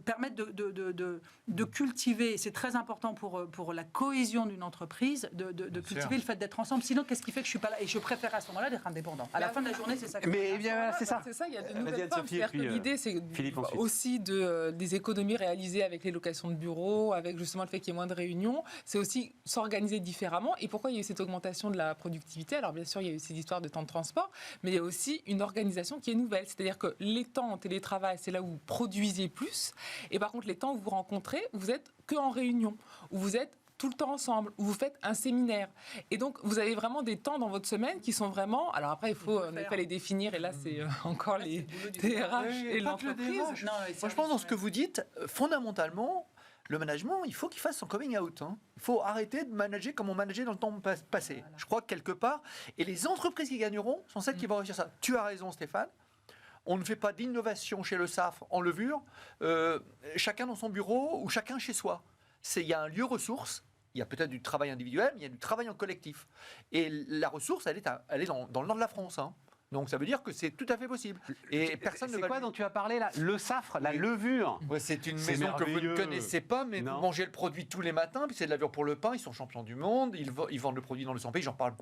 permette de cultiver, c'est très important pour la cohésion d'une entreprise, de cultiver le fait d'être ensemble. Sinon, qu'est-ce qui fait que je ne suis pas là? Et je préfère à ce moment-là d'être indépendant. À la fin de la journée, c'est ça. Mais bien, c'est ça. C'est ça, il y a de nouvelles formes. L'idée, c'est aussi des économies réalisées avec les locations de bureaux, avec justement le fait qu'il y ait moins de réunions. C'est aussi s'organiser différemment. Et pourquoi il y a eu cette augmentation de la productivité? Alors bien sûr, il y a eu ces histoires de temps de transport, mais il y a aussi une organisation qui est nouvelle. C'est-à-dire que les temps en télétravail, c'est là où vous produisez plus. Et par contre, les temps où vous rencontrez, vous êtes que en réunion, où vous êtes tout le temps ensemble, où vous faites un séminaire. Et donc, vous avez vraiment des temps dans votre semaine qui sont vraiment... Alors après, il faut les définir, et là, c'est encore les DRH et l'entreprise. Moi, je pense dans ce que vous dites, fondamentalement, le management, il faut qu'il fasse son coming out. Il faut arrêter de manager comme on manageait dans le temps passé. Voilà. Je crois que quelque part, et les entreprises qui gagneront sont celles qui vont réussir ça. Tu as raison, Stéphane. On ne fait pas d'innovation chez le SAF en levure, chacun dans son bureau ou chacun chez soi. il y a un lieu ressource. Il y a peut-être du travail individuel, mais il y a du travail en collectif. Et la ressource, elle est dans le nord de la France. Hein. Donc ça veut dire que c'est tout à fait possible. Et personne ne va... C'est quoi dont tu as parlé là? Le Safre, la levure. Ouais, c'est une C'est maison que vous ne merveilleux. connaissez pas, mais Non. vous mangez le produit tous les matins, puis c'est de la levure pour le pain, ils sont champions du monde, ils vendent le produit dans le 100 pays, j'en parle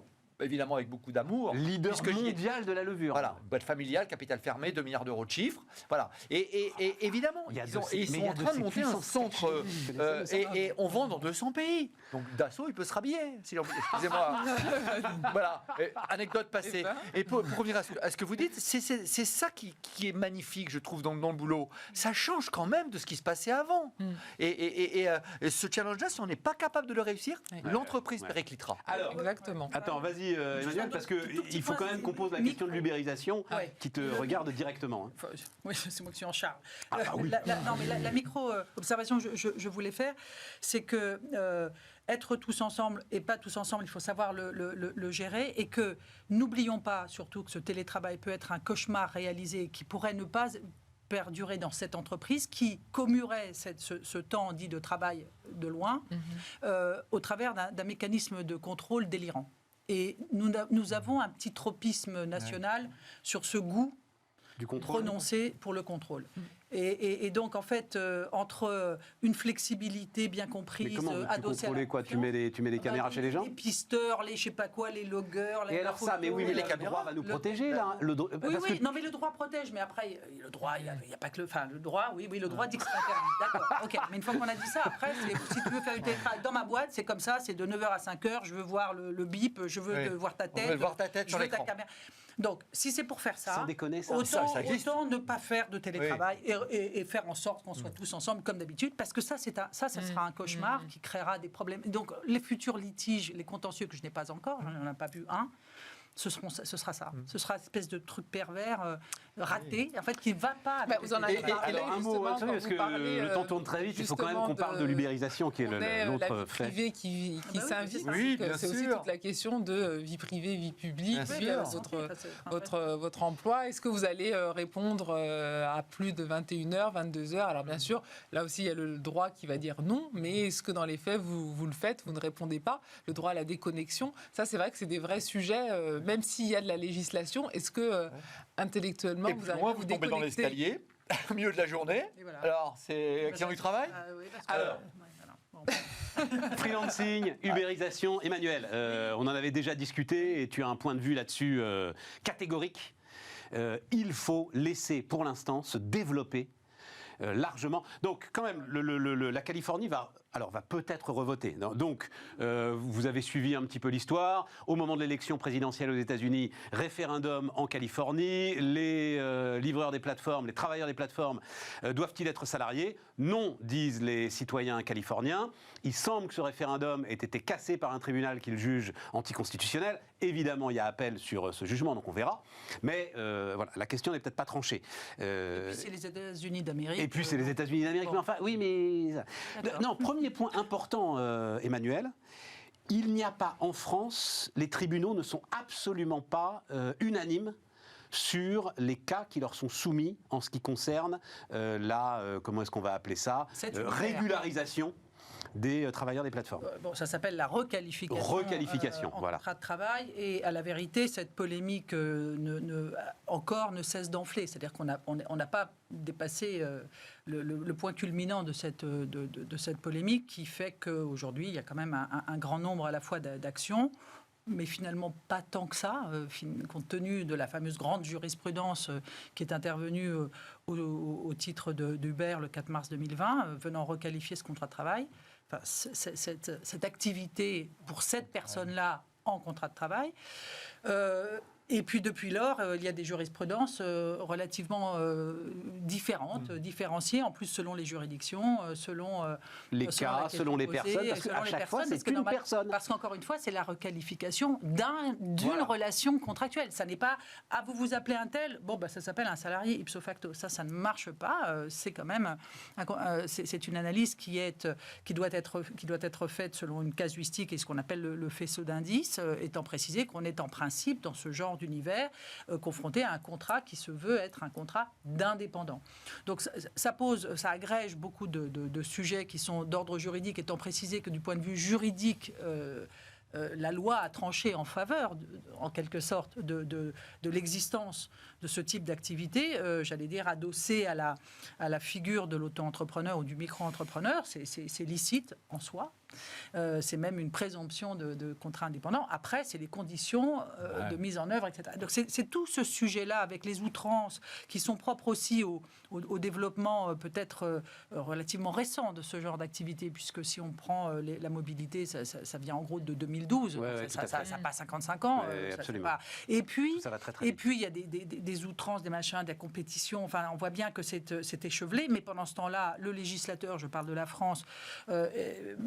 évidemment avec beaucoup d'amour. Leader puisque j'y ai- mondial de la levure. Voilà, boîte familiale, capital fermé, 2 milliards d'euros de chiffre. Voilà. Et évidemment, Il y a ils de ces- sont mais il y a en de train de ces monter un puissances centre. Et on vend dans 200 pays. Donc Dassault, il peut se rhabiller. Excusez-moi. Voilà. Anecdote passée. Et pour revenir à ce que vous dites, c'est ça qui est magnifique, je trouve, dans le boulot. Ça change quand même de ce qui se passait avant. Et ce challenge-là, si on n'est pas capable de le réussir, l'entreprise périclitera. Alors, Exactement. attends, vas-y Emmanuel, parce tout petit qu'il faut point, quand même qu'on pose la micro- question de l'ubérisation Ouais. qui te regarde directement. Hein. Enfin, oui, c'est moi qui suis en charge. Ah, bah oui. Non, mais la micro-observation que je voulais faire, c'est que être tous ensemble et pas tous ensemble, il faut savoir le gérer, et que n'oublions pas surtout que ce télétravail peut être un cauchemar réalisé qui pourrait ne pas perdurer dans cette entreprise, qui commuerait ce temps dit de travail de loin au travers d'un mécanisme de contrôle délirant. Et nous avons un petit tropisme national sur ce goût Du contrôle. prononcé pour le contrôle. Et donc, en fait, entre une flexibilité bien Mais comprise, comment veux-tu adossée à la contrôler quoi? Tu mets des caméras chez les gens? Les pisteurs, les je sais pas quoi, les loggers... Et alors ça, mais oui, mais les le caméras, droit va nous le- protéger là. Oui, Parce que- non, mais le droit protège, mais après, le droit, il n'y a pas que le... Enfin, le droit, oui, le droit dit que c'est interdit. D'accord, ok. Mais une fois qu'on a dit ça, après, si tu veux faire du télétravail dans ma boîte, c'est comme ça, c'est de 9h à 5h, je veux voir le bip, je veux Oui. voir ta On tête. veut voir ta tête je sur veux ta l'écran. caméra. Donc, si c'est pour faire ça, Sans déconner, ça. autant existe. ne pas faire de télétravail et faire en sorte qu'on soit tous ensemble comme d'habitude, parce que ça sera un cauchemar qui créera des problèmes. Donc, les futurs litiges, les contentieux que je n'ai pas encore, j'en ai pas vu un, ce sera ça. Ce sera une espèce de truc pervers, raté, en fait, qui ne va pas avec Vous en le avez télétravail. parlé Alors un mot, justement, parce quand que vous parlez, le temps tourne très vite, il faut quand même justement qu'on parle de l'ubérisation qui est On est l'autre la vie fait. privée qui bah oui, s'invite. c'est ça. Oui, Donc, bien c'est aussi sûr. toute la question de vie privée, vie publique, Bien puis, sûr. votre emploi. Est-ce que vous allez répondre à plus de 21h, 22h? Alors bien sûr, là aussi, il y a le droit qui va dire non, mais est-ce que dans les faits, vous le faites, vous ne répondez pas? Le droit à la déconnexion, ça c'est vrai que c'est des vrais sujets, même s'il y a de la législation. Est-ce que intellectuellement, Et vous plus allez loin, vous vous tombez dans déconnecter? l'escalier, au milieu de la journée. Et voilà. Alors, c'est accident du travail? Oui, parce que- Alors. ouais, voilà. Bon. Freelancing, ubérisation. Emmanuel, on en avait déjà discuté et tu as un point de vue là-dessus catégorique. Il faut laisser pour l'instant se développer largement. Donc quand même, la Californie va peut-être revoter. Donc, vous avez suivi un petit peu l'histoire. Au moment de l'élection présidentielle aux États-Unis, référendum en Californie. Les livreurs des plateformes, les travailleurs des plateformes doivent-ils être salariés? Non, disent les citoyens californiens. Il semble que ce référendum ait été cassé par un tribunal qu'il juge anticonstitutionnel. Évidemment, il y a appel sur ce jugement, donc on verra. Mais voilà, la question n'est peut-être pas tranchée. Et puis c'est les États-Unis d'Amérique. Et puis c'est les États-Unis d'Amérique. bon. Mais enfin, oui, mais D'accord. non. Premier point important, Emmanuel. Il n'y a pas en France, les tribunaux ne sont absolument pas unanimes sur les cas qui leur sont soumis en ce qui concerne comment est-ce qu'on va appeler ça, C'est une régularisation des travailleurs des plateformes. Bon, ça s'appelle la requalification. Requalification, en voilà. contrat de travail. Et à la vérité, cette polémique encore ne cesse d'enfler. C'est-à-dire qu'on n'a pas dépassé le point culminant de cette polémique, qui fait qu'aujourd'hui, il y a quand même un grand nombre à la fois d'actions, mais finalement pas tant que ça, compte tenu de la fameuse grande jurisprudence qui est intervenue au titre d'Uber le 4 mars 2020, venant requalifier ce contrat de travail. Enfin, cette activité pour cette personne-là en contrat de travail. Et puis depuis lors, il y a des jurisprudences relativement différentes, différenciées, en plus selon les juridictions, selon Les selon cas, la question selon les posée, personnes, parce selon qu'à les chaque fois, personnes, c'est parce que une normal- personne. Parce qu'encore une fois, c'est la requalification d'une Voilà. relation contractuelle. Ça n'est pas « Ah, vous vous appelez un tel ?» Bon, bah, ça s'appelle un salarié ipso facto. Ça ne marche pas. C'est quand même... c'est une analyse qui doit être faite selon une casuistique et ce qu'on appelle le faisceau d'indices, étant précisé qu'on est en principe dans ce genre d'univers, confrontés à un contrat qui se veut être un contrat d'indépendant. Donc ça agrège beaucoup de sujets qui sont d'ordre juridique, étant précisé que du point de vue juridique, la loi a tranché en faveur, en quelque sorte, de l'existence de ce type d'activité, j'allais dire adossée à la figure de l'auto-entrepreneur ou du micro-entrepreneur. C'est licite en soi. C'est même une présomption de contrat indépendant. Après, c'est les conditions de mise en œuvre, etc. Donc c'est tout ce sujet-là, avec les outrances qui sont propres aussi au développement peut-être relativement récent de ce genre d'activité, puisque si on prend la mobilité, ça vient en gros de 2012. Ça passe 55 ans. Absolument. Et puis, ça va très, très vite. il y a des outrances, des machins, des compétitions. Enfin, on voit bien que c'est échevelé, mais pendant ce temps-là, le législateur, je parle de la France,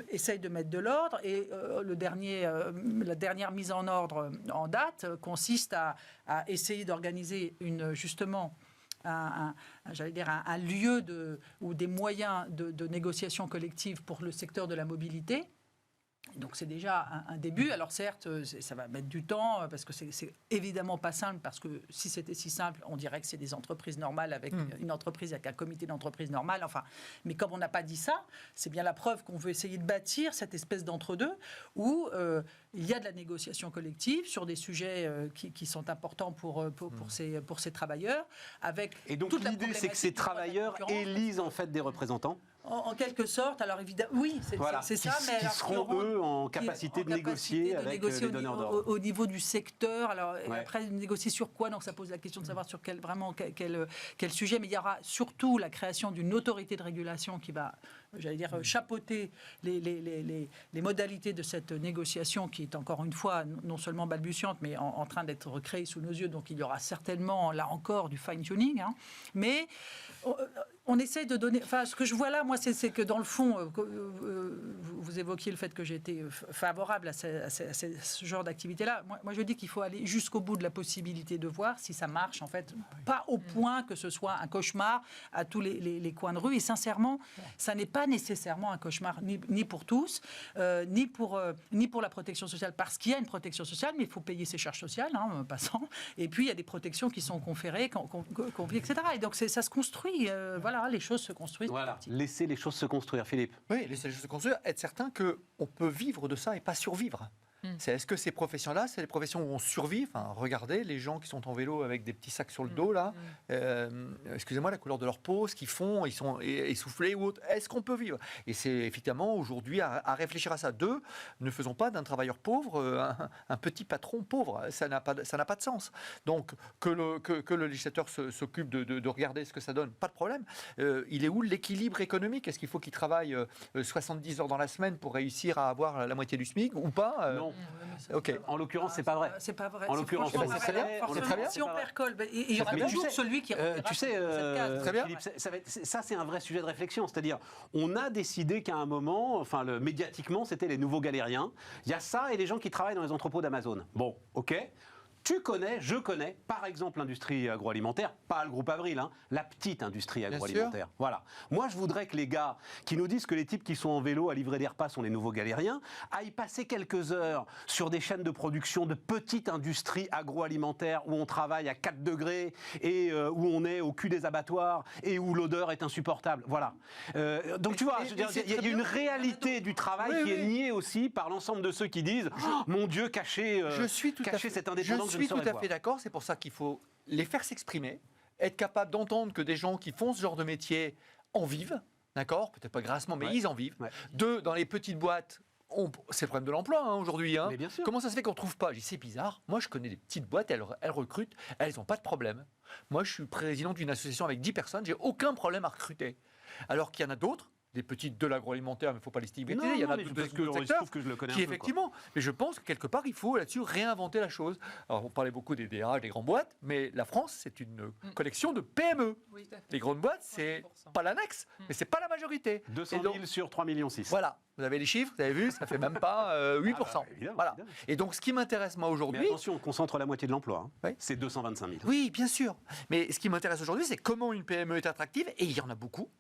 essaye de mettre de l'ordre, et la dernière mise en ordre en date consiste à essayer d'organiser justement un lieu ou des moyens de négociation collective pour le secteur de la mobilité. Donc c'est déjà un début. Alors certes, ça va mettre du temps, parce que c'est évidemment pas simple, parce que si c'était si simple, on dirait que c'est des entreprises normales avec une entreprise, avec un comité d'entreprise normal. Enfin, mais comme on n'a pas dit ça, c'est bien la preuve qu'on veut essayer de bâtir cette espèce d'entre-deux où il y a de la négociation collective sur des sujets qui sont importants pour ces travailleurs. Et donc l'idée, c'est que ces travailleurs élisent en fait des représentants. En quelque sorte, alors évidemment, oui, c'est ça, mais qui seront eux en capacité de négocier avec les donneurs d'ordre. Au niveau du secteur, alors après négocier sur quoi, donc ça pose la question de savoir sur quel sujet, mais il y aura surtout la création d'une autorité de régulation qui va, j'allais dire, chapeauter les modalités de cette négociation qui est encore une fois non seulement balbutiante, mais en train d'être créée sous nos yeux. Donc il y aura certainement là encore du fine-tuning, mais on essaye de donner... Enfin, ce que je vois là, moi, c'est que dans le fond, vous évoquiez le fait que j'ai été favorable à ce genre d'activité-là. Moi, je dis qu'il faut aller jusqu'au bout de la possibilité de voir si ça marche, en fait. Pas au point que ce soit un cauchemar à tous les coins de rue. Et sincèrement, ça n'est pas nécessairement un cauchemar, ni pour tous, ni pour la protection sociale, parce qu'il y a une protection sociale, mais il faut payer ses charges sociales, passant. Et puis, il y a des protections qui sont conférées, etc. Et donc, ça se construit. Voilà, les choses se construisent. Voilà, laissez les choses se construire, Philippe. Oui, laissez les choses se construire, être certain qu'on peut vivre de ça et pas survivre. Est-ce que ces professions-là, c'est les professions où on survit? Enfin, regardez les gens qui sont en vélo avec des petits sacs sur le dos, là. Excusez-moi, la couleur de leur peau, ce qu'ils font, ils sont essoufflés ou autre. Est-ce qu'on peut vivre? Et c'est effectivement aujourd'hui à réfléchir à ça. Deux, ne faisons pas d'un travailleur pauvre un petit patron pauvre. Ça n'a pas de sens. Donc, que le législateur s'occupe de regarder ce que ça donne, pas de problème. Il est où l'équilibre économique? Est-ce qu'il faut qu'il travaille 70 heures dans la semaine pour réussir à avoir la moitié du SMIC ou pas? Non. Ok. En l'occurrence, c'est pas vrai. C'est pas vrai. En l'occurrence, c'est très bien. Si on percole, il y aura toujours celui qui tu sais, très bien. Philippe, ça c'est un vrai sujet de réflexion. C'est-à-dire, on a décidé qu'à un moment, enfin, médiatiquement, c'était les nouveaux galériens. Il y a ça et les gens qui travaillent dans les entrepôts d'Amazon. Bon, ok. Je connais, par exemple, l'industrie agroalimentaire, pas le groupe Avril, la petite industrie agroalimentaire. Voilà. Moi, je voudrais que les gars qui nous disent que les types qui sont en vélo à livrer des repas sont les nouveaux galériens aillent passer quelques heures sur des chaînes de production de petite industrie agroalimentaire où on travaille à 4 degrés et où on est au cul des abattoirs et où l'odeur est insupportable. Voilà. Donc, tu vois, il y a une réalité du travail qui est niée aussi par l'ensemble de ceux qui disent « Mon Dieu, cacher cette indépendance ». Je suis tout à fait d'accord, c'est pour ça qu'il faut les faire s'exprimer, être capable d'entendre que des gens qui font ce genre de métier en vivent, d'accord? Peut-être pas grassement, mais ils en vivent. Ouais. Deux, dans les petites boîtes, c'est le problème de l'emploi aujourd'hui. Mais bien sûr. Comment ça se fait qu'on ne trouve pas? Je dis, c'est bizarre. Moi, je connais des petites boîtes, elles recrutent, elles n'ont pas de problème. Moi, je suis président d'une association avec 10 personnes, j'ai aucun problème à recruter. Alors qu'il y en a d'autres, des petites de l'agroalimentaire, mais il ne faut pas les stigmatiser. Il y en a d'autres secteurs que je le connais qui, effectivement. Mais je pense que quelque part, il faut là-dessus réinventer la chose. Alors, on parlait beaucoup des DRH, des grandes boîtes, mais la France, c'est une collection de PME. Oui, les grandes boîtes, c'est pas l'annexe, mais c'est pas la majorité. 200 000 sur 3,6 millions. Voilà. Vous avez les chiffres, vous avez vu, ça fait même pas 8%. Évidemment, voilà. Évidemment. Et donc, ce qui m'intéresse moi aujourd'hui... Mais attention, on concentre la moitié de l'emploi. Oui. C'est 225 000. Oui, bien sûr. Mais ce qui m'intéresse aujourd'hui, c'est comment une PME est attractive, et il y en a beaucoup.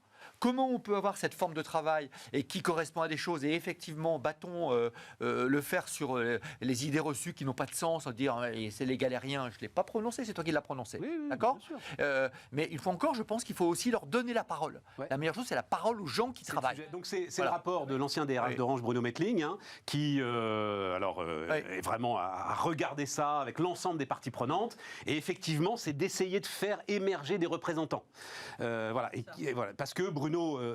comment on peut avoir cette forme de travail et qui correspond à des choses, et effectivement, battons le fer sur les idées reçues qui n'ont pas de sens, en dire c'est les galériens, je ne l'ai pas prononcé, c'est toi qui l'as prononcé. Oui, d'accord bien sûr. Mais il faut encore, je pense qu'il faut aussi leur donner la parole. Ouais. La meilleure chose, c'est la parole aux gens qui travaillent. Donc c'est Voilà. le rapport de l'ancien DRH d'Orange, Bruno Mettling, hein, qui est vraiment à regarder ça avec l'ensemble des parties prenantes. Et effectivement, c'est d'essayer de faire émerger des représentants. Voilà. Voilà. Parce que Bruno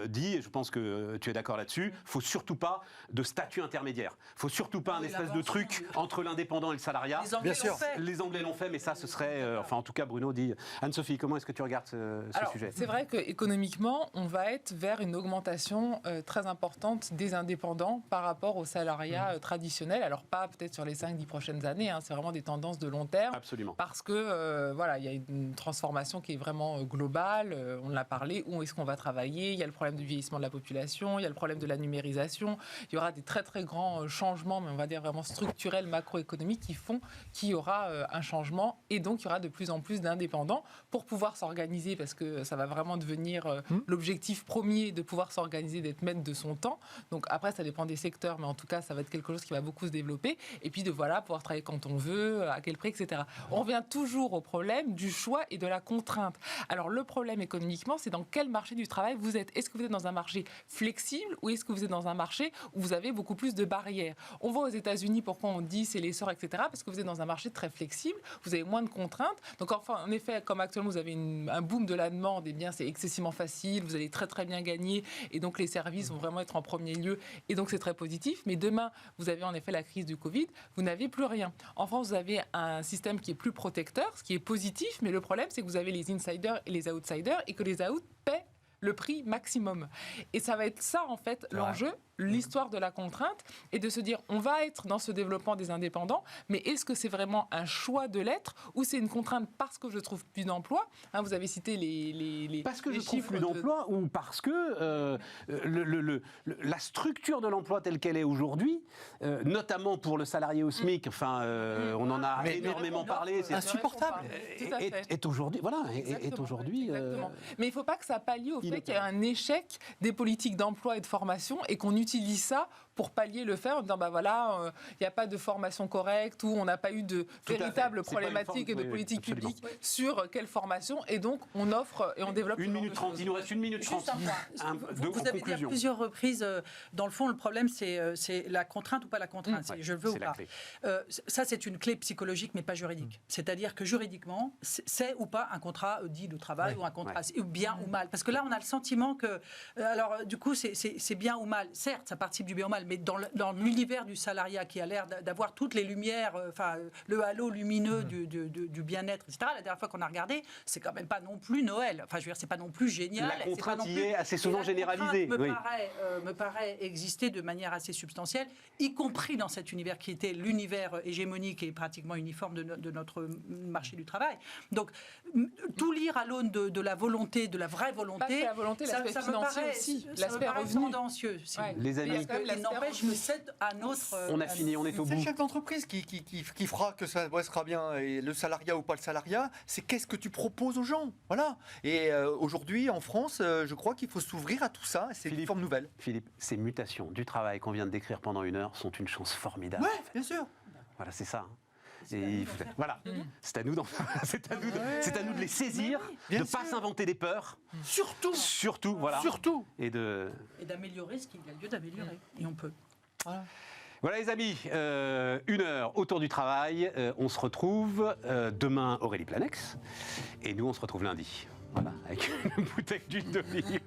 dit, et je pense que tu es d'accord là-dessus, faut surtout pas de statut intermédiaire. Faut surtout pas un espèce de truc entre l'indépendant et le salariat. Les Anglais l'ont fait. Les Anglais l'ont fait, mais ça, ce serait... enfin, en tout cas, Bruno dit... Anne-Sophie, comment est-ce que tu regardes ce sujet ? C'est vrai qu'économiquement, on va être vers une augmentation très importante des indépendants par rapport au salariat traditionnel. Alors, pas peut-être sur les 5-10 prochaines années, hein, c'est vraiment des tendances de long terme. Absolument. Parce que, voilà, il y a une transformation qui est vraiment globale, on l'a parlé, où est-ce qu'on va travailler, il y a le problème du vieillissement de la population, il y a le problème de la numérisation, il y aura des très très grands changements, mais on va dire vraiment structurels, macroéconomiques, qui font qu'il y aura un changement, et donc il y aura de plus en plus d'indépendants pour pouvoir s'organiser, parce que ça va vraiment devenir l'objectif premier de pouvoir s'organiser, d'être maître de son temps. Donc après, ça dépend des secteurs, mais en tout cas, ça va être quelque chose qui va beaucoup se développer, et puis de pouvoir travailler quand on veut, à quel prix, etc. On revient toujours au problème du choix et de la contrainte. Alors le problème économiquement, c'est dans quel marché du travail vous êtes. Est-ce que vous êtes dans un marché flexible ou est-ce que vous êtes dans un marché où vous avez beaucoup plus de barrières? On voit aux États-Unis pourquoi on dit c'est l'essor, etc. Parce que vous êtes dans un marché très flexible, vous avez moins de contraintes. Donc enfin, en effet, comme actuellement vous avez un boom de la demande, eh bien c'est excessivement facile, vous allez très très bien gagner et donc les services vont vraiment être en premier lieu et donc c'est très positif. Mais demain, vous avez en effet la crise du Covid, vous n'avez plus rien. En France, vous avez un système qui est plus protecteur, ce qui est positif, mais le problème c'est que vous avez les insiders et les outsiders et que les outs paient le prix maximum. Et ça va être ça, en fait, l'enjeu, l'histoire de la contrainte, et de se dire, on va être dans ce développement des indépendants, mais est-ce que c'est vraiment un choix de l'être, ou c'est une contrainte parce que je trouve plus d'emplois, hein, vous avez cité les parce que les je trouve chiffres plus d'emplois, ou parce que la structure de l'emploi telle qu'elle est aujourd'hui, notamment pour le salarié au SMIC, enfin, on en a énormément parlé, c'est insupportable. est aujourd'hui, voilà, est aujourd'hui. Exactement. Mais il ne faut pas que ça pallie au fait qu'il y a un échec des politiques d'emploi et de formation et qu'on utilise ça pour pallier le fait en disant bah voilà, il n'y a pas de formation correcte ou on n'a pas eu de véritable problématique et de politique publique sur quelle formation, et donc on offre et on développe. 1 minute 30, il nous reste 1 minute 30. Juste un point. Vous avez dit à plusieurs reprises, dans le fond, le problème, c'est la contrainte ou pas la contrainte. C'est je le veux ou pas. Ça, c'est une clé psychologique, mais pas juridique. C'est-à-dire que juridiquement, c'est ou pas un contrat dit de travail ou un contrat bien ou mal. Parce que là, on a le sentiment que, alors, du coup, c'est bien ou mal. Certes, ça participe du bien ou mal, mais dans l'univers du salariat qui a l'air d'avoir toutes les lumières, enfin, le halo lumineux du bien-être, etc. La dernière fois qu'on a regardé, c'est quand même pas non plus Noël. Enfin, je veux dire, c'est pas non plus génial. La contrainte y est assez souvent généralisée. Me paraît exister de manière assez substantielle, y compris dans cet univers qui était l'univers hégémonique et pratiquement uniforme de notre marché du travail. Donc, tout lire à l'aune de la volonté, de la vraie volonté, la volonté, l'aspect financier aussi, l'aspect revenu tendancieux. Les amis, n'empêche que c'est un autre. On a fini, on est au bout. C'est le chef d'entreprise qui fera que ça sera bien, et le salariat ou pas le salariat, c'est qu'est-ce que tu proposes aux gens, voilà. Et aujourd'hui, en France, je crois qu'il faut s'ouvrir à tout ça. C'est une forme nouvelle. Philippe, ces mutations du travail qu'on vient de décrire pendant 1 heure sont une chance formidable. Ouais, bien sûr. Voilà, c'est ça. Et voilà, c'est à nous de les saisir, de ne pas s'inventer des peurs. Surtout, voilà. Et d'améliorer ce qu'il y a lieu d'améliorer. Et on peut. Voilà les amis, 1 heure autour du travail. On se retrouve demain, Aurélie Planex. Et nous, on se retrouve lundi. Voilà, avec une bouteille d'huile d'olive.